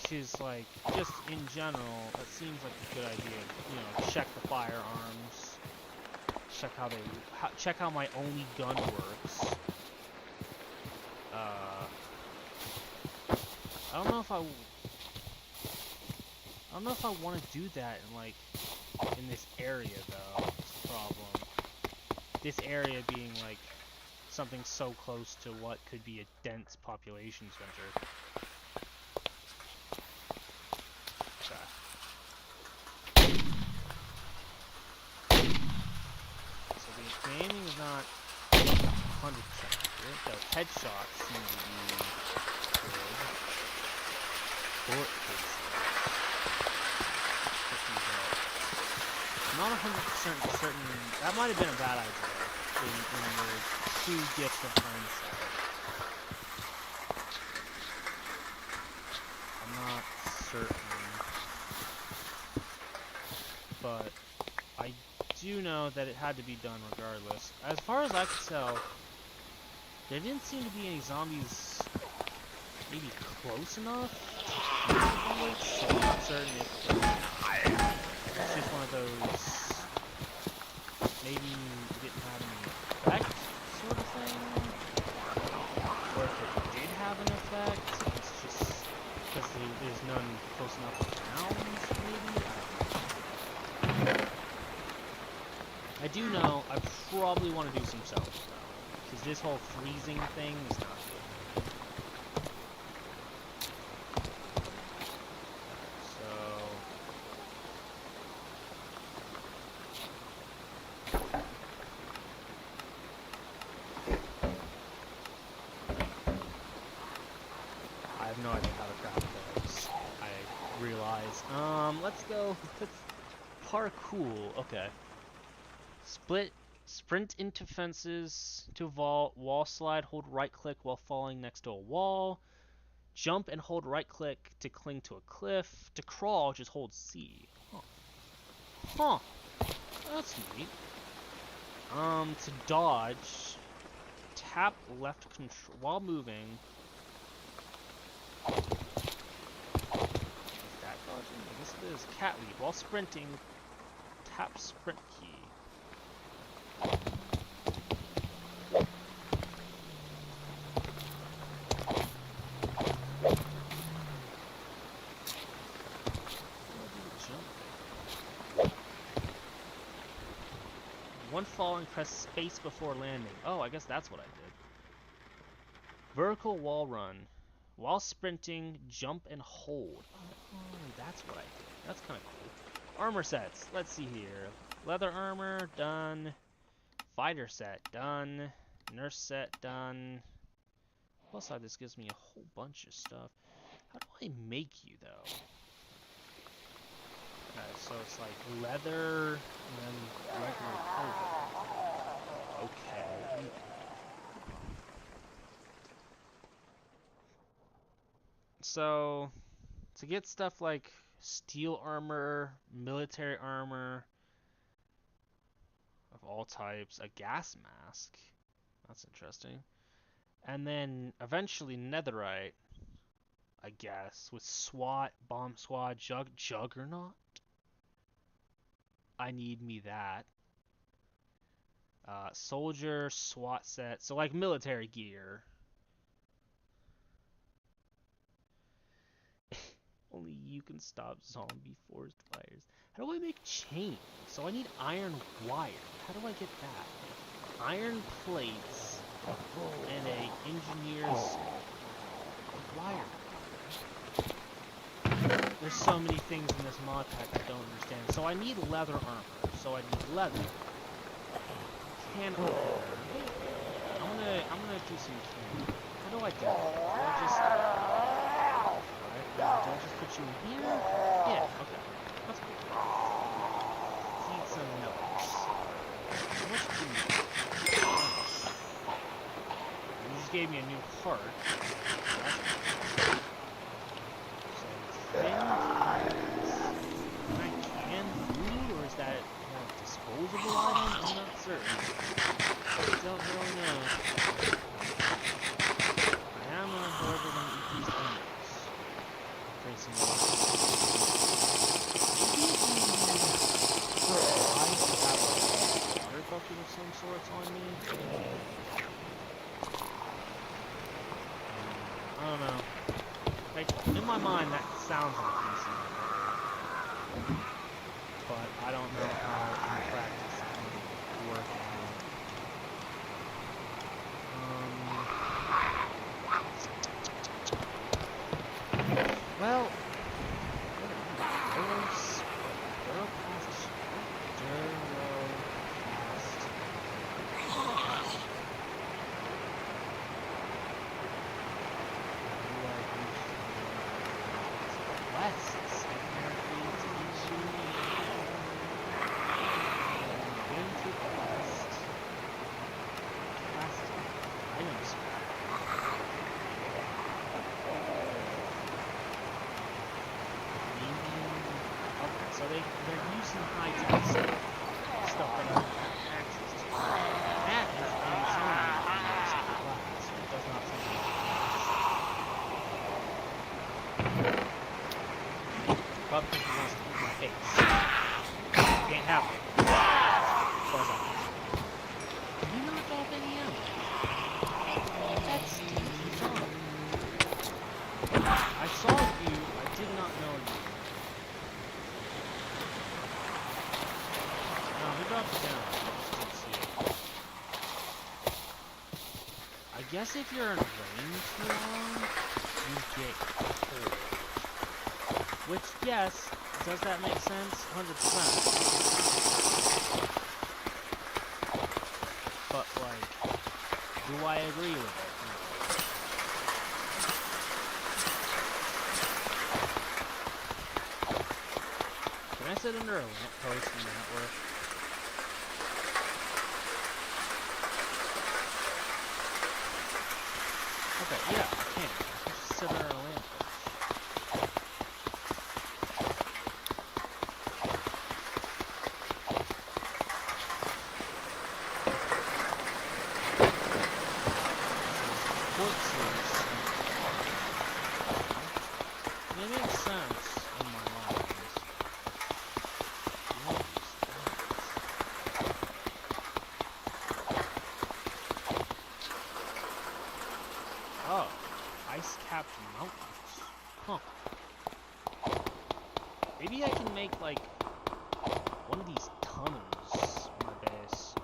Because, like, just in general, that seems like a good idea. You know, check the firearms, check how my only gun works. I don't know if I want to do that in, like, in this area, though. That's the problem. This area being, like, something so close to what could be a dense population center. Okay. So the aiming is not 100% accurate. The headshots seem to be good. Bullet casings. I'm not 100% certain. That might have been a bad idea in the true gift of hindsight. I'm not certain. But I do know that it had to be done regardless. As far as I could tell, there didn't seem to be any zombies maybe close enough to kill the bullets, so I'm not certain if it's just one of those maybe didn't have any effect sort of thing, or if it did have an effect, it's just because there's none close enough around, maybe? I don't know. I do know I probably want to do some self though, because this whole freezing thing is not good. I have no idea how to craft those, I realize. Let's go with parkour. Okay. Sprint into fences, to vault, wall slide, hold right click while falling next to a wall, jump and hold right click to cling to a cliff, to crawl, just hold C. Huh. That's neat. To dodge, tap left control while moving. Does that go dodging? I guess it is. Cat leap. While sprinting, tap sprint key. One fall and press space before landing. Oh, I guess that's what I did. Vertical wall run. While sprinting, jump and hold. Oh, that's what I did. That's kind of cool. Armor sets. Let's see here. Leather armor, done. Fighter set, done. Nurse set, done. Plus side, this gives me a whole bunch of stuff. How do I make you, though? Okay, so it's like leather and then regular clothing. Okay. So, to get stuff like steel armor, military armor of all types, a gas mask. That's interesting. And then eventually netherite, I guess, with SWAT, bomb squad, juggernaut. I need me that. Soldier, SWAT set, so like military gear. Only you can stop zombie forest fires. How do I make chains? So I need iron wire. How do I get that? Iron plates and a engineer's wire. There's so many things in this mod pack I don't understand. So I need leather armor. So I need leather. Can opener. I'm gonna do some can. How do I do that? Do I just do I just put you in here? Yeah, okay. That's cool. Need some notes. How much do you need? You just gave me a new part. So thin cans. Can I can food, or is that a disposable item? I'm not certain. I don't really know. I am, however, going to eat these onions. Tracing water bucket of some sorts on me. I don't know. Like, in my mind, that sounds like PC. But I don't know how in practice it can work out. Well, they're using high-tech stuff that I don't have access to. That is insane in this class. It does not seem like Bob thinks he wants to eat my face. Can't have it. Buzz out. You knocked off any ammo? That's stinky fun. I saw you. I did not know you. Drop it down. I guess if you're in range too long, you get cold. Which, yes, does that make sense? 100%. But, like, do I agree with it? Can I sit under a lamppost and that work? Okay, yeah, I can. I just sit under a lamppost. It makes sense in my mind. ice-capped mountains. Huh. Maybe I can make, like, one of these tunnels on my base.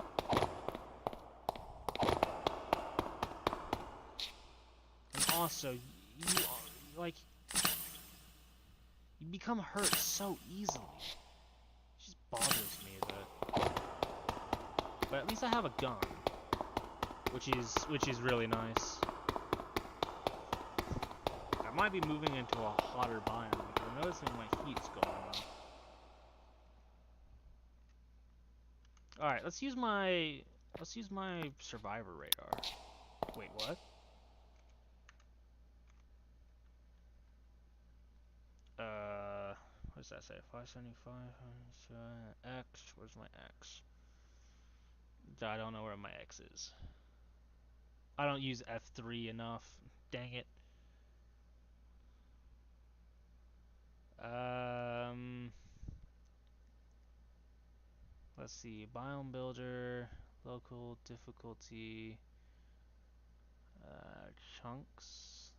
And also, you like, you become hurt so easily. It just bothers me that. But at least I have a gun, which is really nice. I might be moving into a hotter biome because I'm noticing my heat's going up. Alright, let's use my survivor radar. Wait, what? What does that say? 575 X. Where's my X? I don't know where my X is. I don't use F3 enough. Dang it. Let's see. Biome builder, local difficulty, chunks.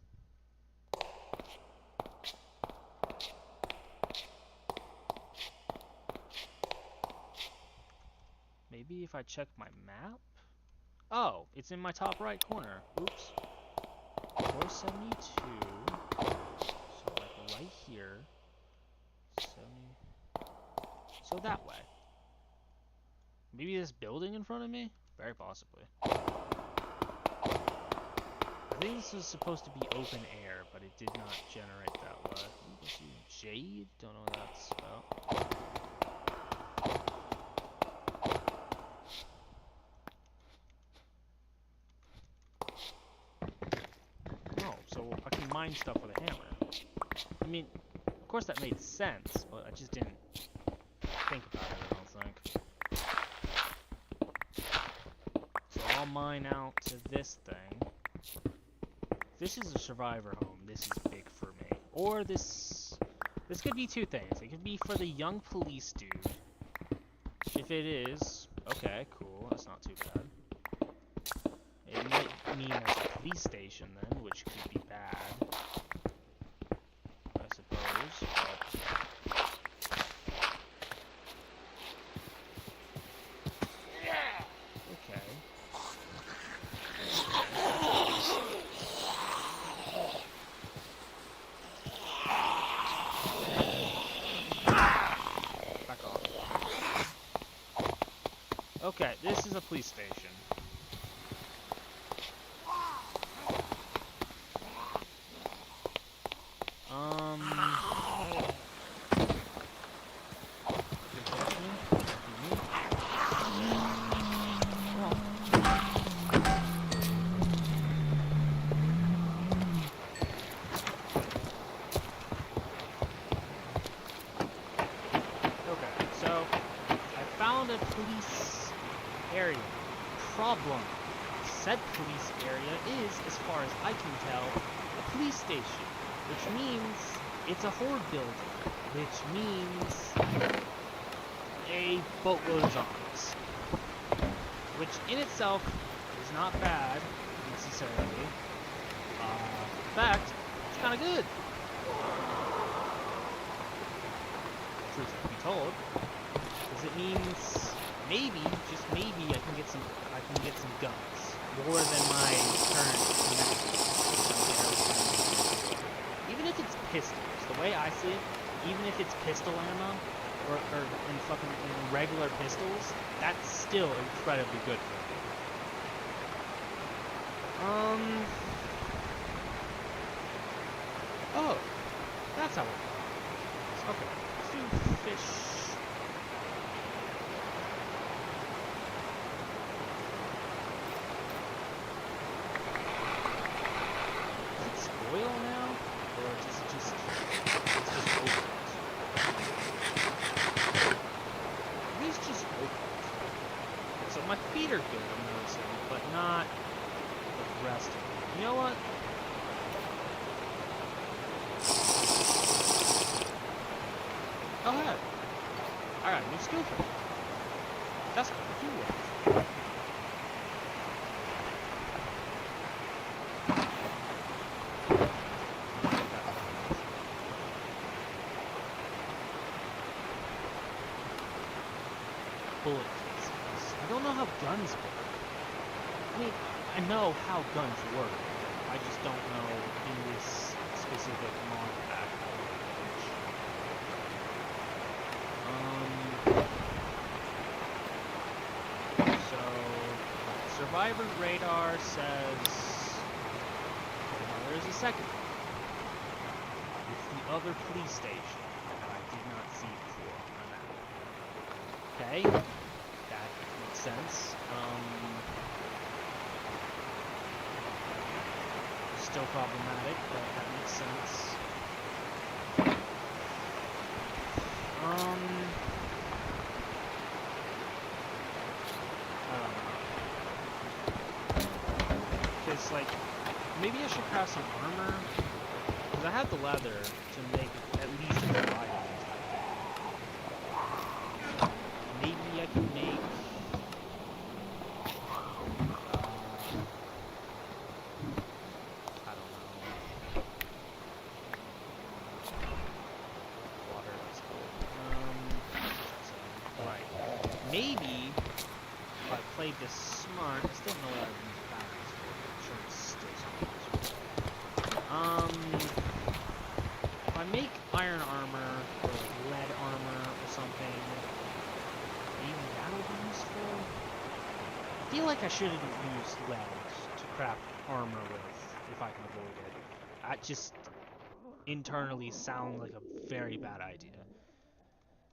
Maybe if I check my map? Oh, it's in my top right corner. Oops. 472. So like right here. 70. So that way. Maybe this building in front of me? Very possibly. I think this was supposed to be open air, but it did not generate that way. Jade? Don't know what that's about. Oh, so I can mine stuff with a hammer. I mean, of course that made sense, but I just didn't think about it, I don't think. So I'll mine out to this thing. This is a survivor home. This is big for me. Or this could be two things. It could be for the young police dude. If it is, okay, cool. That's not too bad. It might mean there's a police station then, which could be bad, I suppose. Okay. Back off. Okay, this is a police station. Said police area is, as far as I can tell, a police station, which means it's a horde building, which means a boatload of zombies, which in itself is not bad, necessarily. In fact, it's kind of good. Truth to be told, because it means maybe, just maybe, I can get some guns. More than my current map. Even if it's pistols, the way I see it, even if it's pistol ammo, or in fucking regular pistols, that's still incredibly good for me. Oh, that's how it works. Okay, let's do fish. Oil now, or is it just opened? These just opened. So my feet are good, I'm noticing, but not the rest of them. You know what? Oh, hey. I got a new skill for you. That's what you want. I know how guns work. I just don't know in this specific mod pack how they function. So Survivor's radar says there's a second one. It's the other police station that I did not see before on the map. Okay, that makes sense. Still problematic, but that makes sense. I don't know. Because, like, maybe I should craft some armor. Because I have the leather to make at least a variety. Maybe I can make... I don't know. Water, that's cool. Right. Maybe if I played this smart, I still don't know what I would use batteries for. I'm sure it's still something useful. If I make iron armor or like lead armor or something, maybe that'll be useful. I feel like I shouldn't use lead to craft armor with if I can avoid it. That just internally sounds like a very bad idea.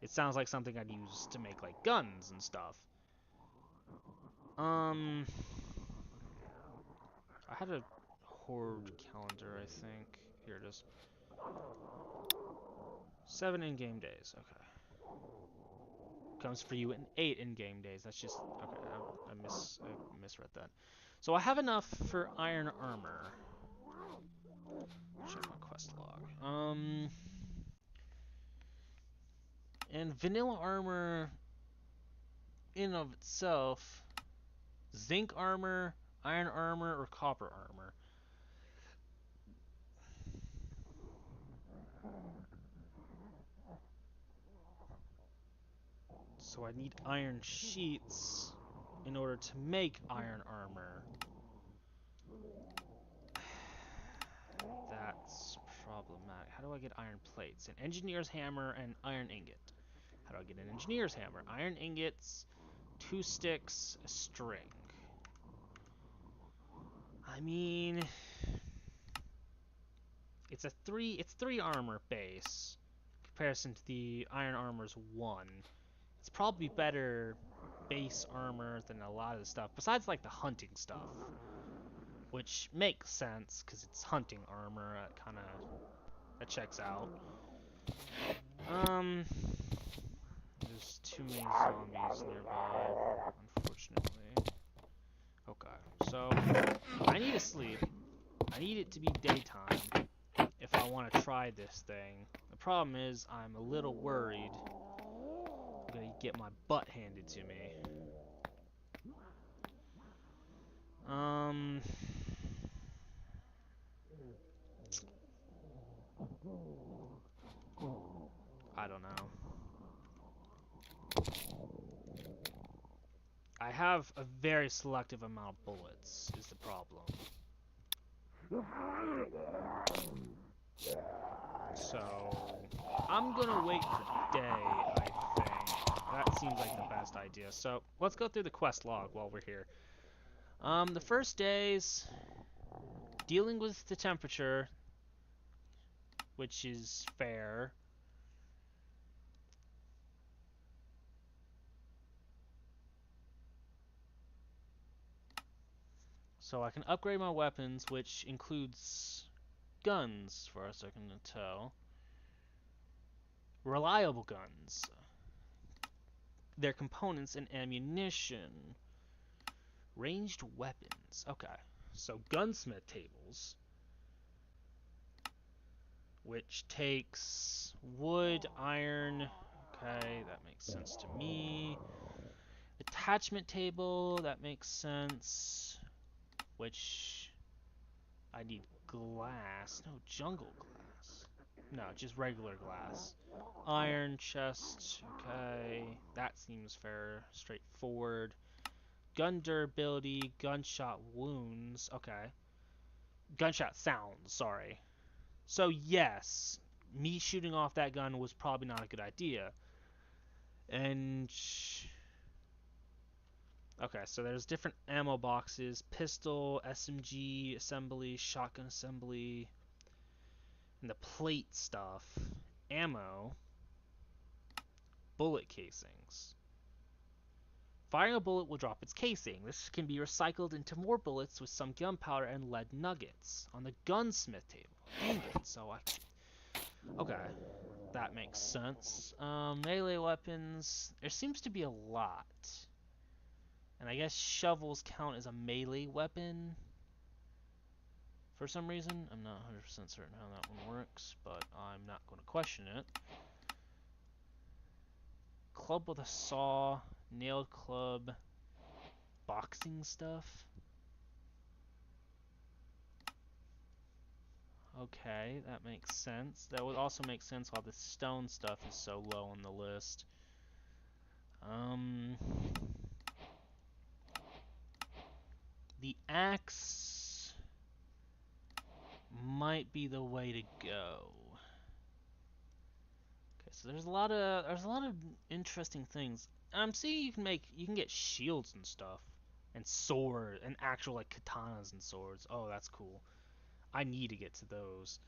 It sounds like something I'd use to make like guns and stuff. I had a horde calendar, I think. Here it is. 7 in-game days. Okay. Comes for you in 8 in-game days. That's just okay. I misread that. So I have enough for iron armor. Check my quest log. And vanilla armor in of itself, zinc armor, iron armor, or copper armor. So I need iron sheets in order to make iron armor. That's problematic. How do I get iron plates? An engineer's hammer and iron ingot. How do I get an engineer's hammer? Iron ingots, 2 sticks, a string. I mean, it's 3 armor base comparison to the iron armor's 1. It's probably better base armor than a lot of the stuff, besides like the hunting stuff, which makes sense because it's hunting armor. That checks out. There's too many zombies nearby, unfortunately. Okay, so I need to sleep. I need it to be daytime if I want to try this thing. The problem is I'm a little worried I'm gonna get my butt handed to me. I don't know. I have a very selective amount of bullets, is the problem. So, I'm gonna wait for day, I think. That seems like the best idea. So, let's go through the quest log while we're here. The first day's dealing with the temperature, which is fair. So I can upgrade my weapons, which includes guns, as far as I can tell. Reliable guns. Their components and ammunition. Ranged weapons. Okay. So gunsmith tables, which takes wood, iron. Okay, that makes sense to me. Attachment table, that makes sense. Which I need glass. No, jungle glass. No, just regular glass. Iron chest. Okay, that seems fair, straightforward. gun durability, gunshot wounds. Okay. Gunshot sounds, sorry. So, yes, me shooting off that gun was probably not a good idea. And. Okay, so there's different ammo boxes: pistol, SMG assembly, shotgun assembly, and the plate stuff. Ammo, bullet casings. Firing a bullet will drop its casing. This can be recycled into more bullets with some gunpowder and lead nuggets on the gunsmith table. Dang it, okay, that makes sense. Melee weapons, there seems to be a lot. And I guess shovels count as a melee weapon for some reason. I'm not 100% certain how that one works, but I'm not going to question it. Club with a saw, nailed club, boxing stuff. Okay, that makes sense. That would also make sense while the stone stuff is so low on the list. The axe might be the way to go. Okay, so there's a lot of interesting things. I'm seeing you can get shields and stuff, and sword and actual like katanas and swords. Oh, that's cool. I need to get to those.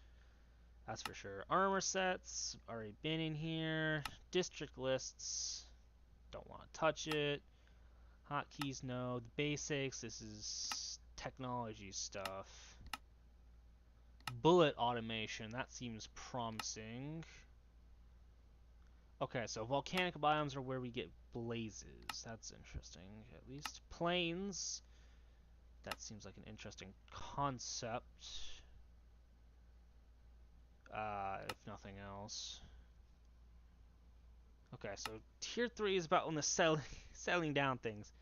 That's for sure. Armor sets already been in here. District lists. Don't want to touch it. Hotkeys, no. The basics. This is technology stuff. Bullet automation. That seems promising. Okay, so volcanic biomes are where we get blazes. That's interesting, at least. Plains. That seems like an interesting concept. If nothing else. Okay, so tier 3 is about on the settling down things.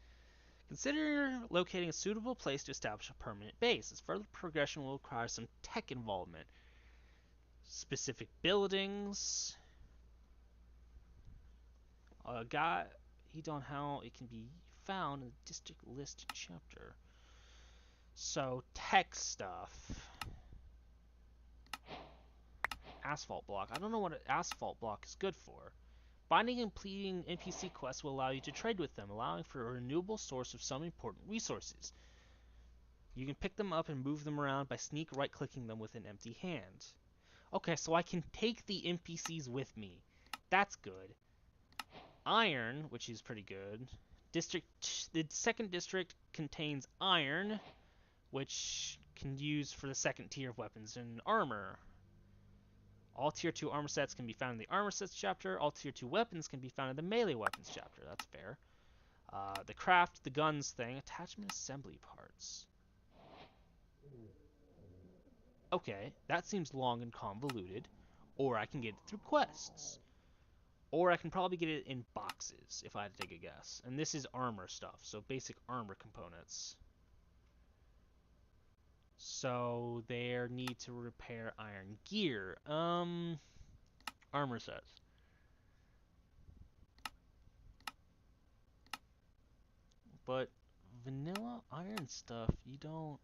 Consider locating a suitable place to establish a permanent base, as further progression will require some tech involvement. Specific buildings. He on how it can be found in the district list chapter. So, tech stuff. Asphalt block. I don't know what an asphalt block is good for. Finding and completing NPC quests will allow you to trade with them, allowing for a renewable source of some important resources. You can pick them up and move them around by sneak right-clicking them with an empty hand. Okay, so I can take the NPCs with me. That's good. Iron, which is pretty good. The second district contains iron, which can use for the second tier of weapons and armor. All tier 2 armor sets can be found in the armor sets chapter. All tier 2 weapons can be found in the melee weapons chapter. That's fair. The craft, the guns thing, attachment assembly parts. Okay, that seems long and convoluted. Or I can get it through quests. Or I can probably get it in boxes, if I had to take a guess. And this is armor stuff, so basic armor components. So there need to repair iron gear. Armor sets. But vanilla iron stuff, you don't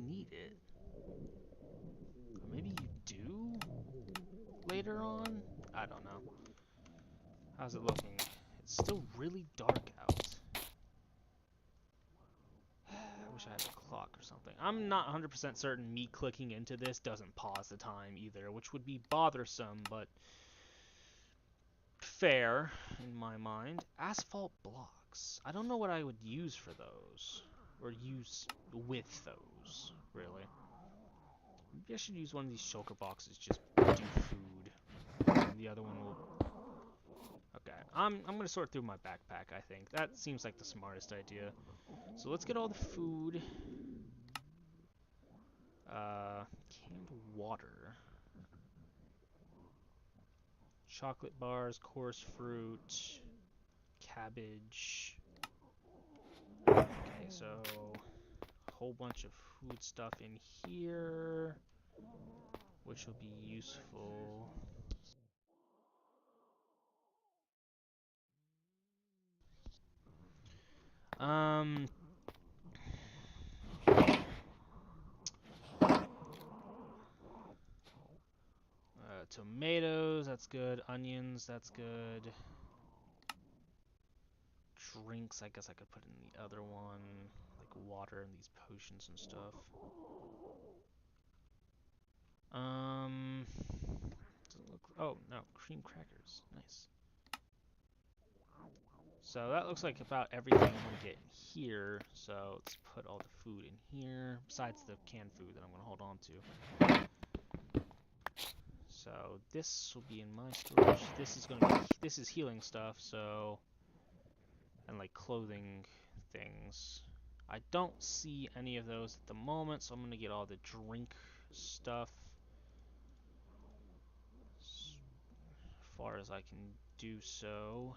need it. Or maybe you do later on? I don't know. How's it looking? It's still really dark out. I wish I had a clock or something. I'm not 100% certain me clicking into this doesn't pause the time either, which would be bothersome, but fair in my mind. Asphalt blocks. I don't know what I would use for those. Or use with those, really. Maybe I should use one of these shulker boxes, just do food. And the other one will... Okay, I'm gonna sort through my backpack, I think. That seems like the smartest idea. So let's get all the food. Canned water. Chocolate bars, coarse fruit, cabbage. Okay, so a whole bunch of food stuff in here, which will be useful. Um. Tomatoes, that's good. Onions, that's good. Drinks, I guess I could put in the other one. Like water and these potions and stuff. Doesn't look. Oh no, cream crackers. Nice. So that looks like about everything I'm gonna get in here. So let's put all the food in here, besides the canned food that I'm gonna hold on to. So this will be in my storage. This is healing stuff. So and like clothing things. I don't see any of those at the moment, so I'm gonna get all the drink stuff as far as I can do so.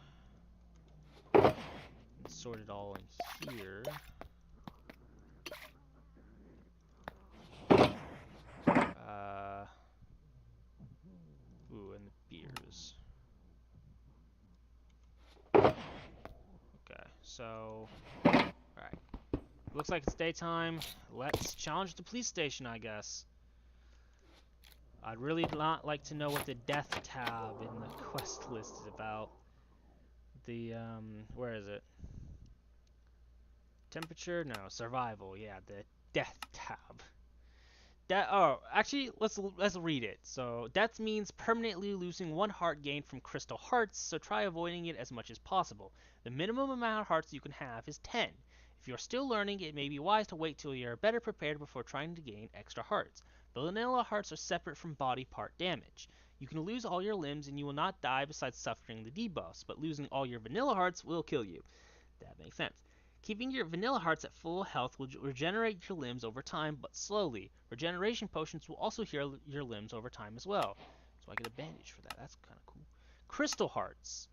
And sort it all in here. Ooh, and the beers. Okay, so alright. Looks like it's daytime. Let's challenge the police station, I guess. I'd really not like to know what the death tab in the quest list is about. The, where is it? Temperature? No, survival. Yeah, the death tab. Actually, let's read it. So, death means permanently losing one heart gained from crystal hearts, so try avoiding it as much as possible. The minimum amount of hearts you can have is 10. If you're still learning, it may be wise to wait till you're better prepared before trying to gain extra hearts. The vanilla hearts are separate from body part damage. You can lose all your limbs and you will not die besides suffering the debuffs, but losing all your vanilla hearts will kill you. That makes sense. Keeping your vanilla hearts at full health will regenerate your limbs over time, but slowly. Regeneration potions will also heal your limbs over time as well. So I get a bandage for that. That's kind of cool. Crystal hearts.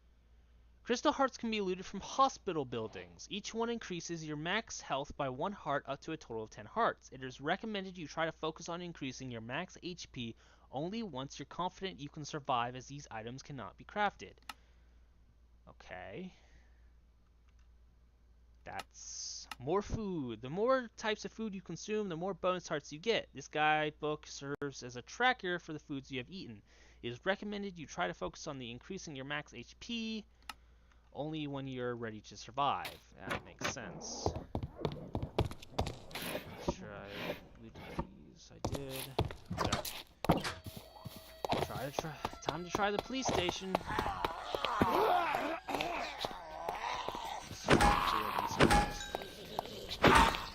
Crystal hearts can be looted from hospital buildings. Each one increases your max health by 1 heart up to a total of 10 hearts. It is recommended you try to focus on increasing your max HP only once you're confident you can survive, as these items cannot be crafted. Okay. That's more food. The more types of food you consume, the more bonus hearts you get. This guidebook serves as a tracker for the foods you have eaten. It is recommended you try to focus on the increasing your max HP only when you're ready to survive. That makes sense. Make sure I looted these. I did. Okay. Time to try the police station.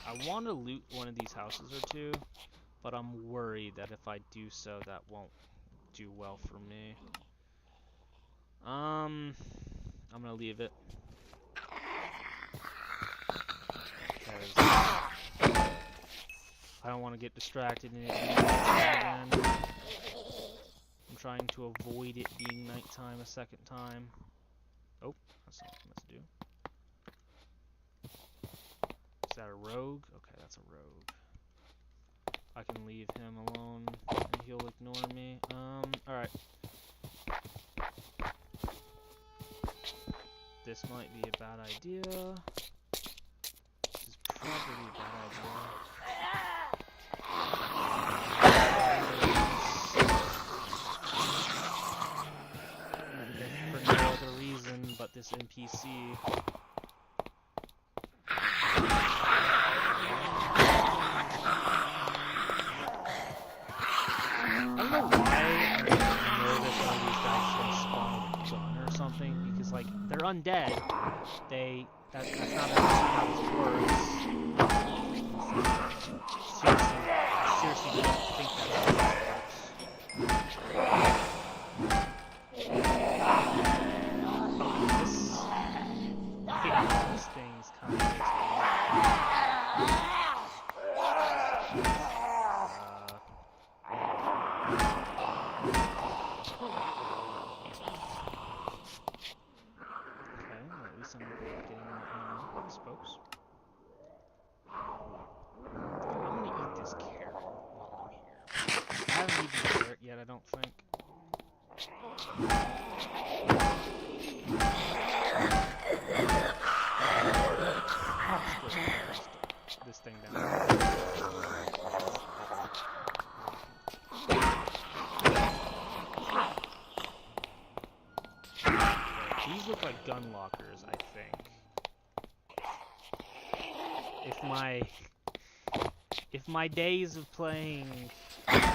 I want to loot one of these houses or two, but I'm worried that if I do so, that won't do well for me. I'm gonna leave it. Because I don't want to get distracted in it being nighttime again. I'm trying to avoid it being nighttime a second time. Oh, that's not what I meant to do. Is that a rogue? Okay, that's a rogue. I can leave him alone and he'll ignore me. Alright. This might be a bad idea. This is probably a bad idea. For no other reason but this NPC. Like, they're undead. That's not how this works. Seriously don't think that's how this works. This thing's kind of folks. I'm gonna eat this carrot while I'm here. I haven't eaten the carrot yet, I don't think. gun lockers, I think. If my days of playing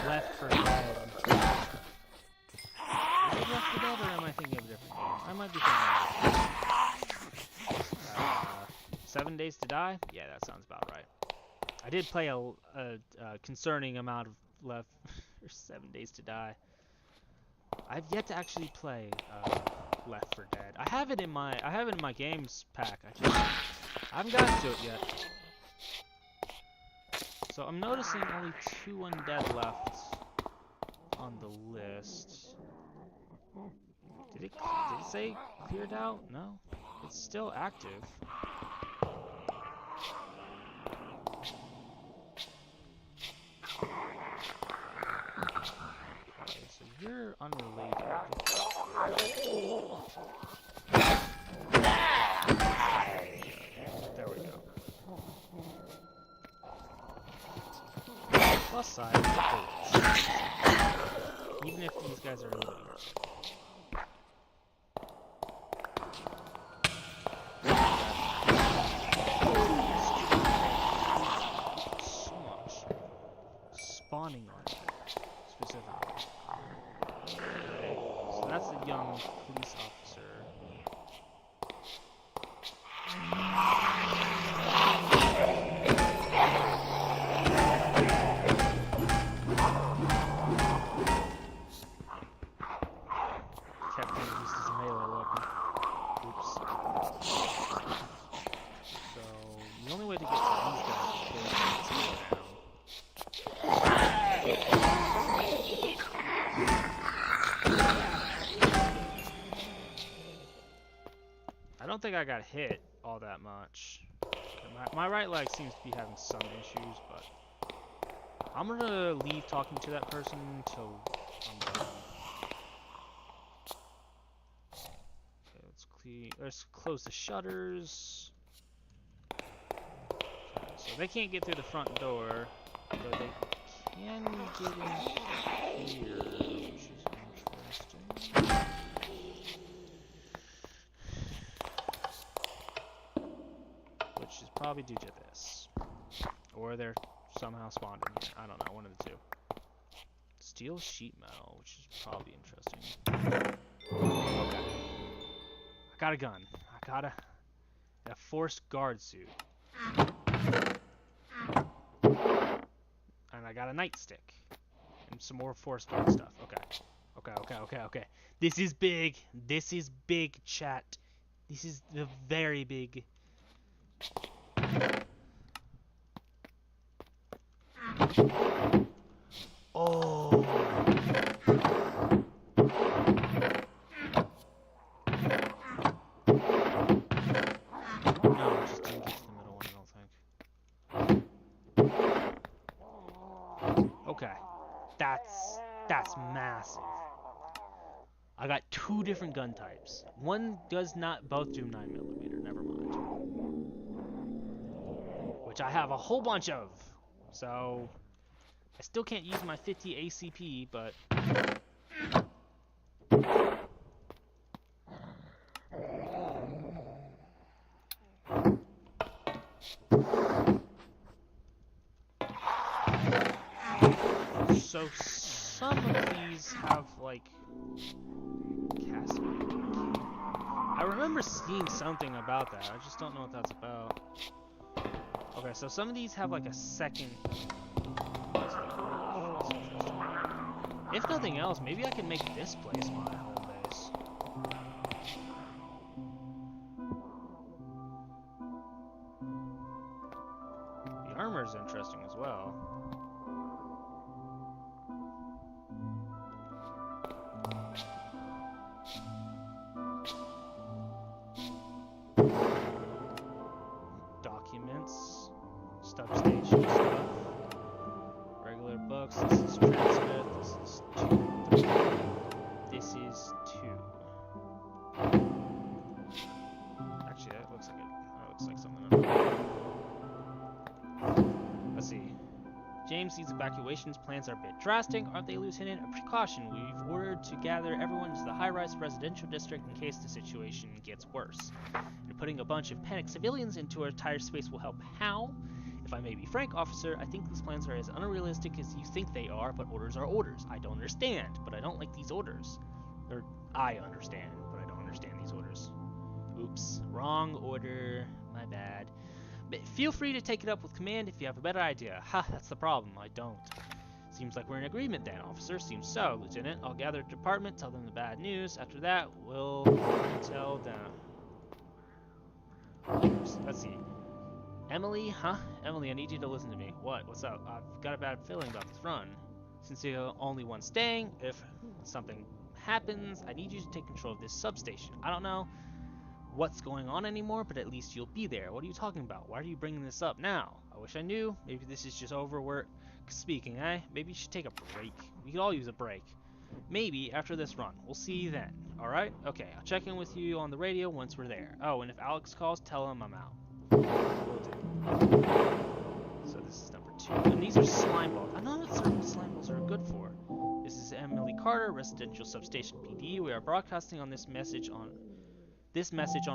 Left 4 Dead... Is it Left 4 Dead, or am I thinking of a different game? I might be thinking of a different game. 7 Days to Die? Yeah, that sounds about right. I did play a concerning amount of Left 7 Days to Die. I've yet to actually play Left 4 Dead. I have it in my games pack. I haven't gotten to it yet. So I'm noticing only 2 undead left on the list. Did it say cleared out? No, it's still active. Okay, so you're unrelated. There we go. Plus side, bullets. Even if these guys are loading. So much. Spawning on it, specifically. Okay, so that's the young police officer. I don't think I got hit all that much. My right leg seems to be having some issues, but I'm gonna leave talking to that person until I'm done. Okay, let's close the shutters. Okay, so they can't get through the front door, but they can get in here, which is interesting. Which is probably due to this. Or they're somehow spawned in here. I don't know, one of the two. Steel sheet metal, which is probably interesting. Okay. I got a gun. I got a forced guard suit. And I got a nightstick. And some more forced guard stuff. Okay. This is big. This is big, chat. This is the very big... Oh. No, just didn't get to the middle one, I don't think. Okay. That's massive. I got 2 different gun types. One does not both do 9mm, never mind. Which I have a whole bunch of. So I still can't use my 50 ACP, but so some of these have like casting. I remember seeing something about that. I just don't know what that's about. Okay, so some of these have like a second. If nothing else, maybe I can make this place my home base. The armor is interesting as well. Documents, substation stuff, regular books. This is transmit. This is 2, 3. This is 2. Actually, that looks like it. That looks like something else. Let's see. James, these evacuations plans are a bit drastic. Aren't they, Lieutenant? A precaution. We've ordered to gather everyone into the high-rise residential district in case the situation gets worse. And putting a bunch of panicked civilians into our entire space will help how? If I may be frank, officer, I think these plans are as unrealistic as you think they are, but orders are orders. I don't understand, but I don't like these orders. Or, I understand, but I don't understand these orders. Oops, wrong order. My bad. But feel free to take it up with command if you have a better idea. Ha, that's the problem. I don't. Seems like we're in agreement then, officer. Seems so, Lieutenant. I'll gather the department, tell them the bad news. After that, we'll tell them. Let's see. Emily, huh? Emily, I need you to listen to me. What? What's up? I've got a bad feeling about this run. Since you're the only one staying, if something happens, I need you to take control of this substation. I don't know what's going on anymore, but at least you'll be there. What are you talking about? Why are you bringing this up now? I wish I knew. Maybe this is just overwork speaking, eh? Maybe you should take a break. We could all use a break. Maybe after this run. We'll see you then. Alright? Okay, I'll check in with you on the radio once we're there. Oh, and if Alex calls, tell him I'm out. Will do. So this is number 2. And these are slime balls. I don't know what certain slime balls are good for. This is Emily Carter, Residential Substation PD. We are broadcasting on this message on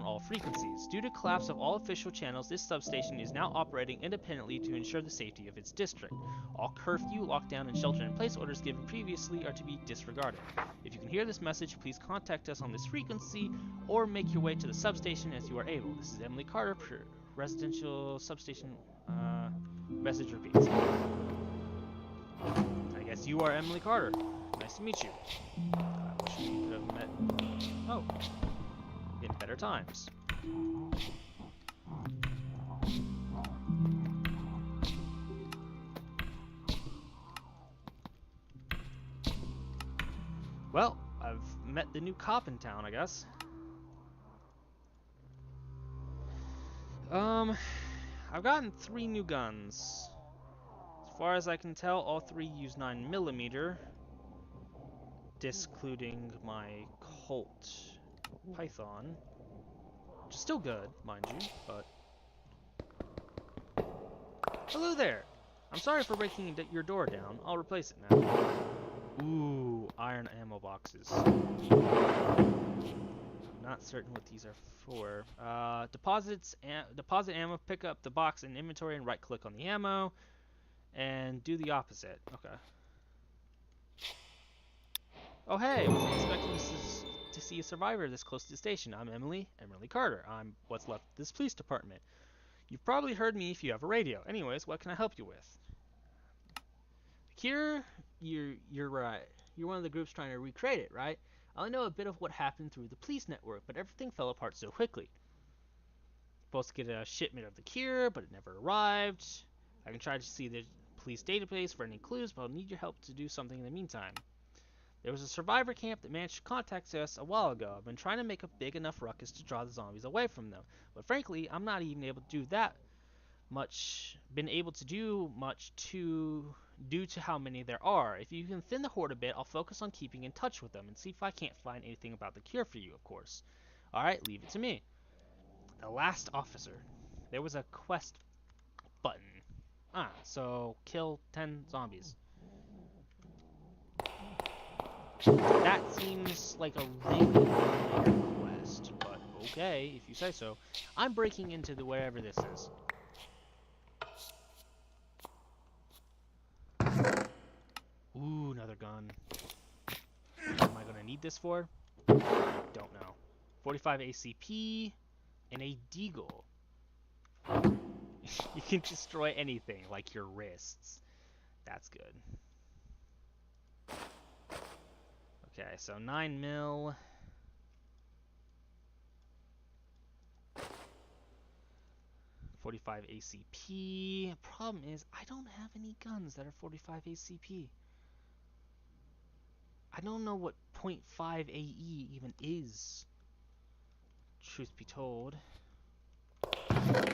all frequencies. Due to collapse of all official channels, this substation is now operating independently to ensure the safety of its district. All curfew, lockdown, and shelter-in-place orders given previously are to be disregarded. If you can hear this message, please contact us on this frequency or make your way to the substation as you are able. This is Emily Carter, Residential Substation. Message repeats. I guess you are Emily Carter. Nice to meet you. I wish we could have met. Oh. In better times. Well, I've met the new cop in town, I guess. I've gotten 3 new guns. As far as I can tell, all 3 use 9mm, discluding my Colt Python, which is still good, mind you, but... Hello there! I'm sorry for breaking your door down. I'll replace it now. Ooh, iron ammo boxes. Not certain what these are for. Deposit ammo, pick up the box in inventory and right-click on the ammo, and do the opposite. Okay. Oh hey, I wasn't expecting to see a survivor this close to the station. I'm Emily Carter. I'm what's left of this police department. You've probably heard me if you have a radio. Anyways, what can I help you with? Here, you're right. You're one of the groups trying to recreate it, right? I only know a bit of what happened through the police network, but everything fell apart so quickly. Supposed to get a shipment of the cure, but it never arrived. I can try to see the police database for any clues, but I'll need your help to do something in the meantime. There was a survivor camp that managed to contact us a while ago. I've been trying to make a big enough ruckus to draw the zombies away from them, but frankly, I'm not even able to do that much. Due to how many there are. If you can thin the horde a bit, I'll focus on keeping in touch with them and see if I can't find anything about the cure for you, of course. Alright, leave it to me. The last officer. There was a quest button. So kill 10 zombies. That seems like a really weird quest, but okay, if you say so. I'm breaking into wherever this is. Ooh, another gun. What am I gonna need this for? Don't know. 45 ACP and a deagle. You can destroy anything, like your wrists. That's good. Okay, so 9mm. .45 ACP. Problem is, I don't have any guns that are 45 ACP. I don't know what .5 AE even is, truth be told. Okay,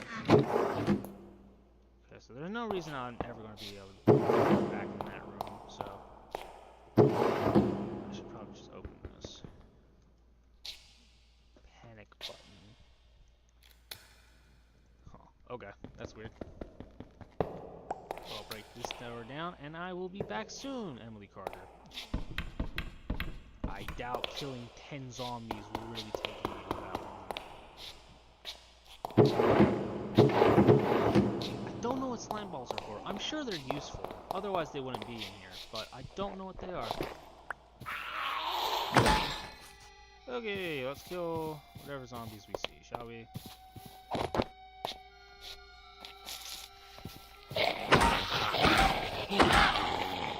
so there's no reason I'm ever going to be able to get back in that room, so I should probably just open this. Panic button. Huh, okay, that's weird. Well, I'll break this door down, and I will be back soon, Emily Carter. I doubt killing 10 zombies will really take me that long. I don't know what slime balls are for. I'm sure they're useful. Otherwise, they wouldn't be in here. But I don't know what they are. Okay, let's kill whatever zombies we see, shall we? I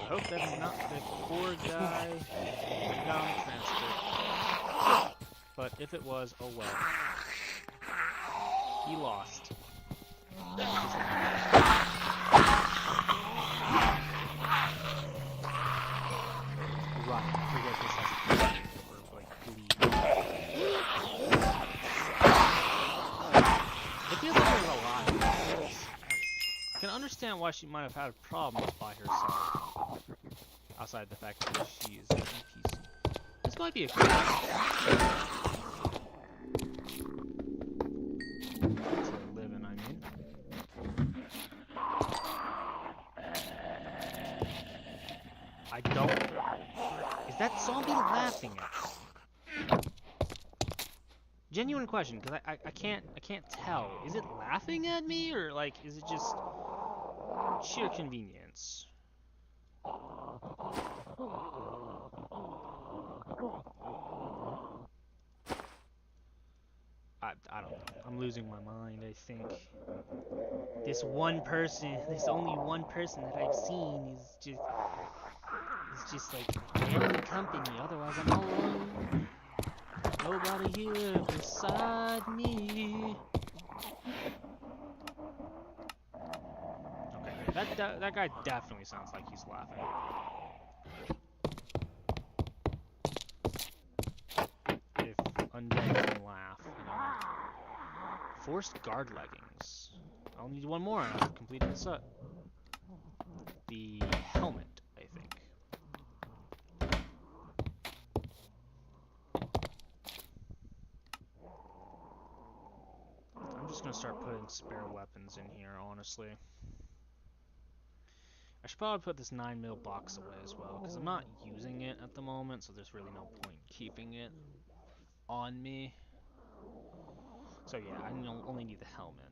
hope that's not the poor guy who got on the transcript. But if it was, oh well. He lost. Right, I forget this has a or like bleed. It feels like there's a lot. I can understand why she might have had problems by herself. Outside the fact that she is an NPC. This might be a good to live in, I mean. I don't... Is that zombie laughing at me? Genuine question, because I can't tell. Is it laughing at me, or like is it just sheer convenience? I don't know. I'm losing my mind, I think. This only one person that I've seen is just like family company, otherwise I'm all alone. Nobody here beside me. Okay, that guy definitely sounds like he's laughing. If undead can laugh, you know. Forced guard leggings. I'll need one more and I've completed the set. The helmet, I think. I'm just gonna start putting spare weapons in here, honestly. I should probably put this 9mm box away as well, because I'm not using it at the moment, so there's really no point in keeping it on me. So yeah, I only need the helmet.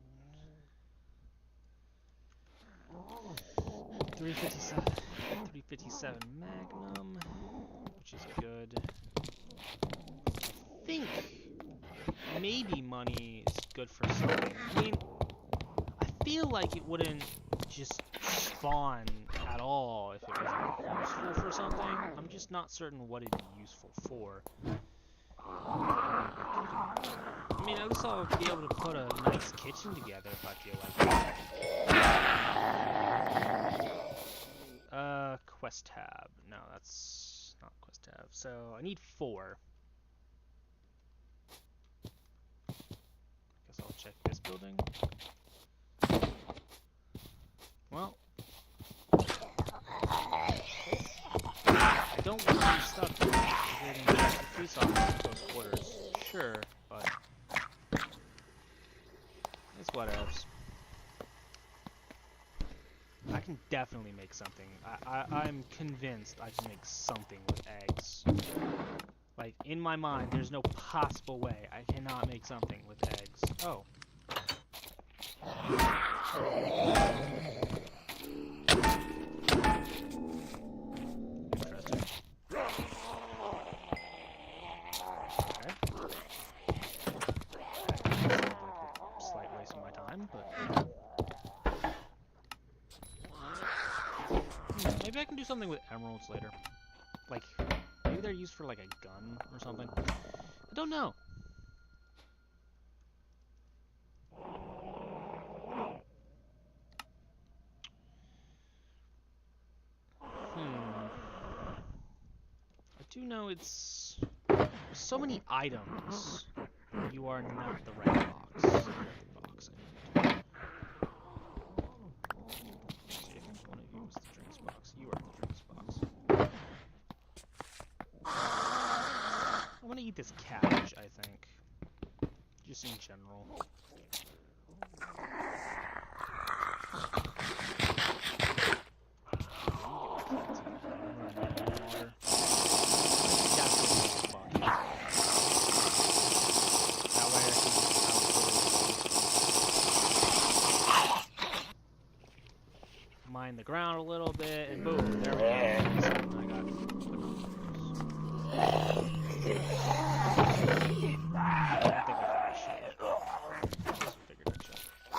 357 Magnum, which is good. I think maybe money is good for something. I mean, I feel like it wouldn't just spawn at all if it wasn't useful for something. I'm just not certain what it'd be useful for. I mean, at least I'll be able to put a nice kitchen together if I feel like it. Quest tab. No, that's not quest tab. So I need 4. Guess I'll check this building. Well, I don't want to be stuck creating the police officer in close quarters. Sure, but it's whatevs. I can definitely make something. I'm convinced I can make something with eggs. Like, in my mind, there's no possible way I cannot make something with eggs. Oh. Interesting. Okay. That sounds like a slight waste of my time, but... Maybe I can do something with emeralds later. Like, maybe they're used for like a gun or something. I don't know. I do know it's so many items. You are not the right box. The box. See if one of you is the drinks box. You are the drinks box. I'm gonna eat this cabbage, I think. Just in general. little bit, and boom, there we go. I got binoculars. I think I should. Just figured I'd check. I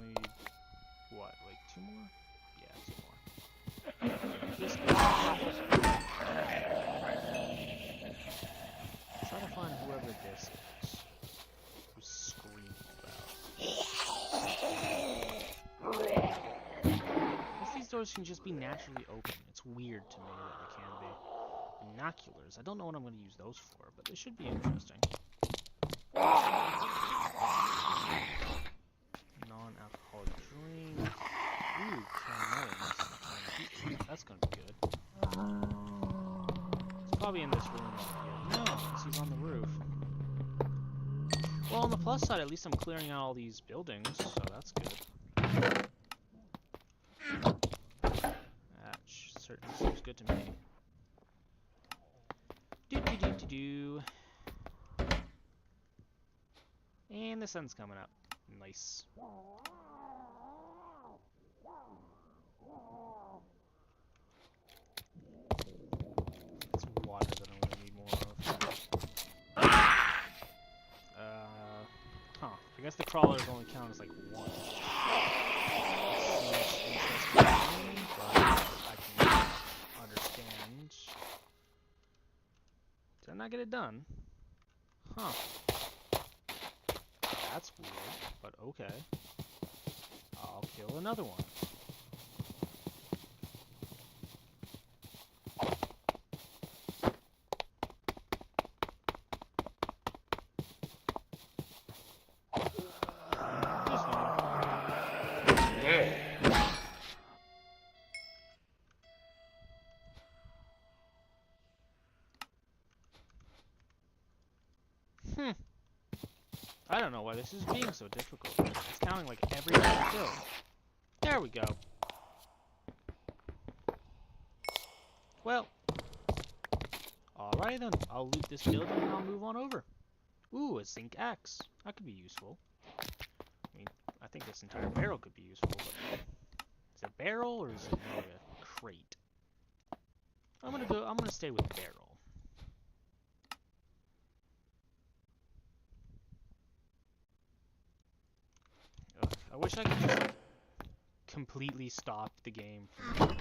need, what, like 2 more? Yeah, 2 more. This try to find whoever this is who's screaming about. If these doors can just be naturally open, it's weird to me that they can be. Binoculars, I don't know what I'm going to use those for, but they should be interesting. Non-alcoholic drink. Ooh, cannoli. That's going to be good. It's probably in this room up here. No, because he's on the roof. Well, on the plus side, at least I'm clearing out all these buildings, so that's good. That certainly seems good to me. Do. And the sun's coming up. Nice. It's water that I'm gonna need more of. Huh. I guess the crawlers only count as like 1. Seems interesting to me, but I can understand. Did I not get it done? Huh. That's weird, but okay. I'll kill another one. I don't know why this is being so difficult. It's counting like every kill. There we go. Well. Alright then. I'll loot this building and I'll move on over. Ooh, a zinc axe. That could be useful. I mean, I think this entire barrel could be useful, but... Is it a barrel or is it more like a crate? I'm gonna stay with barrel. I wish I could just, like, completely stop the game from,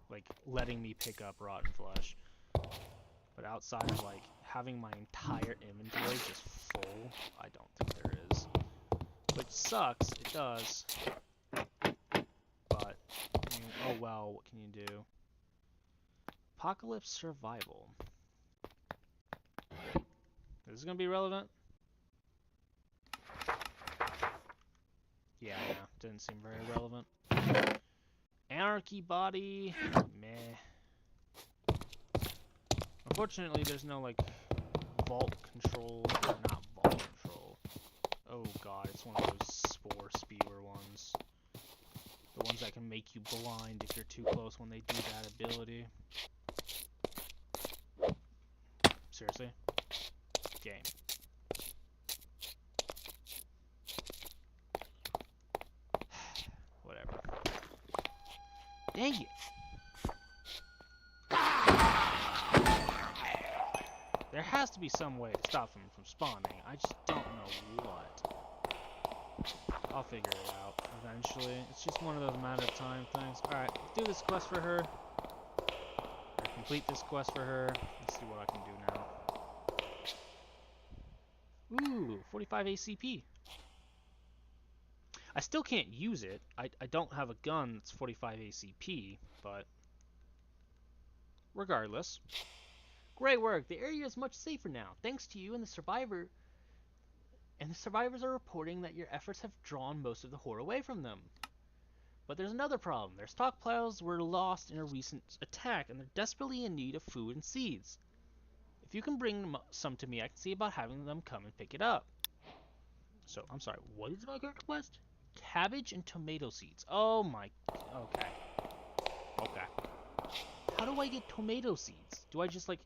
like, letting me pick up rotten flesh. But outside of, like, having my entire inventory just full, I don't think there is. Which sucks, it does. But, I mean, oh well, what can you do? Apocalypse Survival. Is this gonna be relevant? Yeah, didn't seem very relevant. Anarchy body, meh. Unfortunately, there's no, like, vault control, or not vault control. Oh god, it's one of those spore spewer ones. The ones that can make you blind if you're too close when they do that ability. Seriously? Game. Whatever. Dang it! There has to be some way to stop them from spawning. I just don't know what. I'll figure it out eventually. It's just one of those matter of time things. Alright, let's do this quest for her. Or complete this quest for her. Let's see what I can do now. Ooh, 45 ACP. I still can't use it. I don't have a gun that's 45 ACP, but regardless. Great work. The area is much safer now, thanks to you and the survivor. And the survivors are reporting that your efforts have drawn most of the horde away from them. But there's another problem. Their stockpiles were lost in a recent attack, and they're desperately in need of food and seeds. If you can bring some to me, I can see about having them come and pick it up. So, I'm sorry, what is my current quest? Cabbage and tomato seeds. Oh my... Okay. Okay. How do I get tomato seeds? Do I just, like...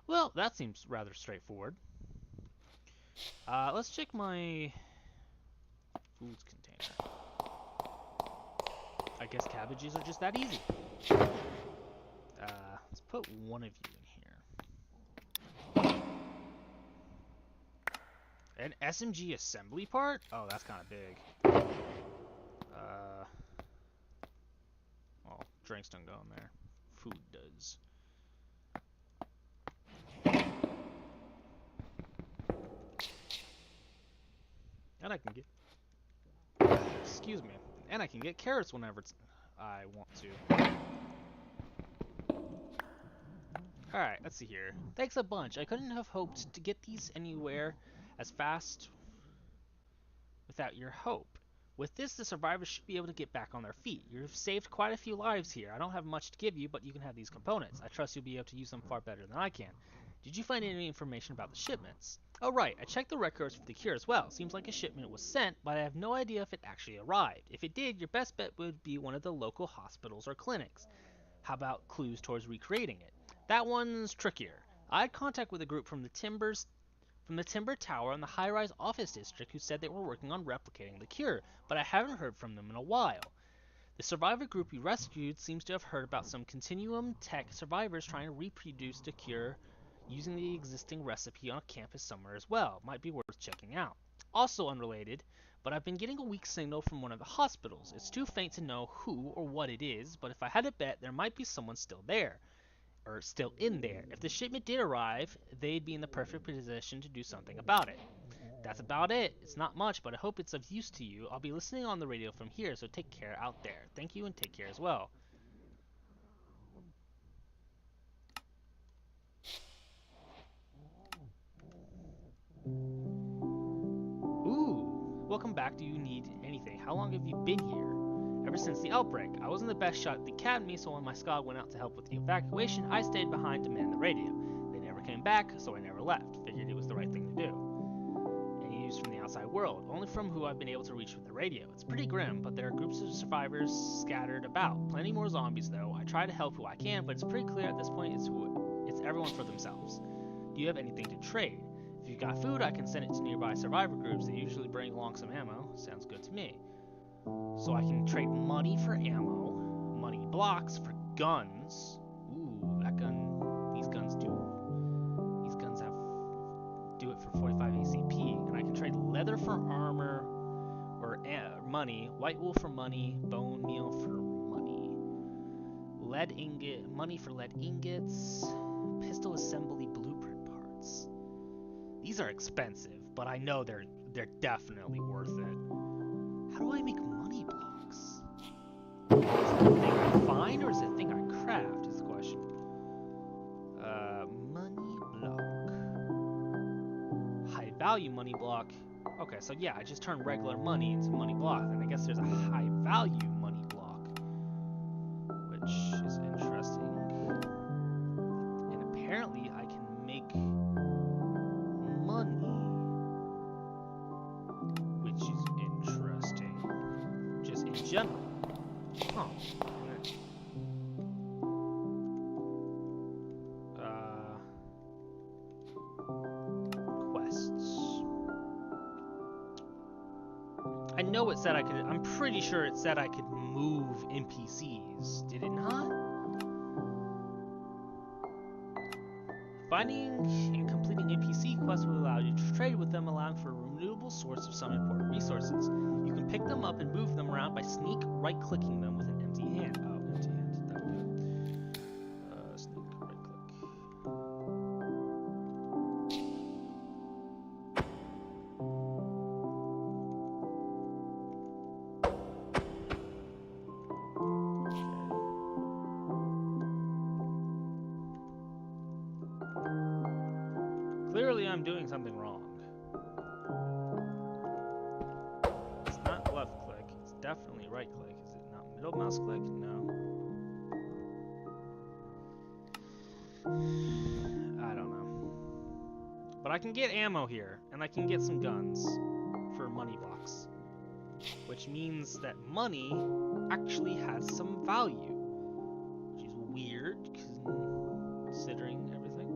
Well, that seems rather straightforward. Let's check my foods container. I guess cabbages are just that easy. Let's put one of you in here. An SMG assembly part? Oh, that's kind of big. Well, drinks don't go in there. Food does. And I can get... Excuse me. And I can get carrots whenever I want to. Alright, let's see here. Thanks a bunch. I couldn't have hoped to get these anywhere as fast without your help. With this, the survivors should be able to get back on their feet. You've saved quite a few lives here. I don't have much to give you, but you can have these components. I trust you'll be able to use them far better than I can. Did you find any information about the shipments? Oh right, I checked the records for the cure as well. Seems like a shipment was sent, but I have no idea if it actually arrived. If it did, your best bet would be one of the local hospitals or clinics. How about clues towards recreating it? That one's trickier. I had contact with a group from the Timber Tower and the high-rise office district who said they were working on replicating the cure, but I haven't heard from them in a while. The survivor group you rescued seems to have heard about some Continuum Tech survivors trying to reproduce the cure using the existing recipe on a campus somewhere as well. Might be worth checking out. Also unrelated, but I've been getting a weak signal from one of the hospitals. It's too faint to know who or what it is, but if I had to bet, there might be someone still there. Or still in there. If the shipment did arrive, they'd be in the perfect position to do something about it. That's about it. It's not much, but I hope it's of use to you. I'll be listening on the radio from here, so take care out there. Thank you and take care as well. Ooh, welcome back. Do you need anything? How long have you been here? Ever since the outbreak. I wasn't the best shot at the academy, so when my squad went out to help with the evacuation, I stayed behind to man the radio. They never came back, so I never left. Figured it was the right thing to do. Any news from the outside world? Only from who I've been able to reach with the radio. It's pretty grim, but there are groups of survivors scattered about. Plenty more zombies, though. I try to help who I can, but it's pretty clear at this point it's everyone for themselves. Do you have anything to trade? If you've got food, I can send it to nearby survivor groups. They usually bring along some ammo. Sounds good to me. So I can trade money for ammo, money blocks for guns. Ooh, that gun, these guns do it for 45 ACP. And I can trade leather for armor, or money, white wool for money, bone meal for money, money for lead ingots, pistol assembly blueprint parts. These are expensive, but I know they're definitely worth it. How do I make money blocks? Is it a thing I find or is it a thing I craft is the question. Money block. High value money block. Okay, so yeah, I just turned regular money into money block, and I guess there's a high value money block, which is interesting. And apparently I can make money, which is interesting. Just in general. Huh. Quests. I know it said I could, I'm pretty sure it said I could move NPCs. Did it not? Finding and completing NPC quests will allow you to trade with them, allowing for a renewable source of some important resources. You can pick them up and move them around by right-clicking them with an empty hand. Oh, empty hand. That would do. Sneak, right-click. Clearly I'm doing something wrong. It's not left click, it's definitely right click. Is it not middle mouse click? No. I don't know. But I can get ammo here, and I can get some guns for money blocks. Which means that money actually has some value. Which is weird, considering everything.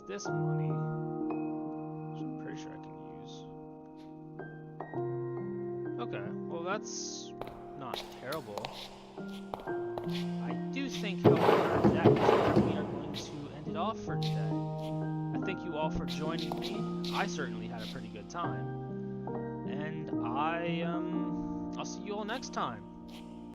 this money, which I'm pretty sure I can use. Okay, well that's not terrible. I do think, however, that is where we are going to end it off for today. I thank you all for joining me. I certainly had a pretty good time. And I'll see you all next time.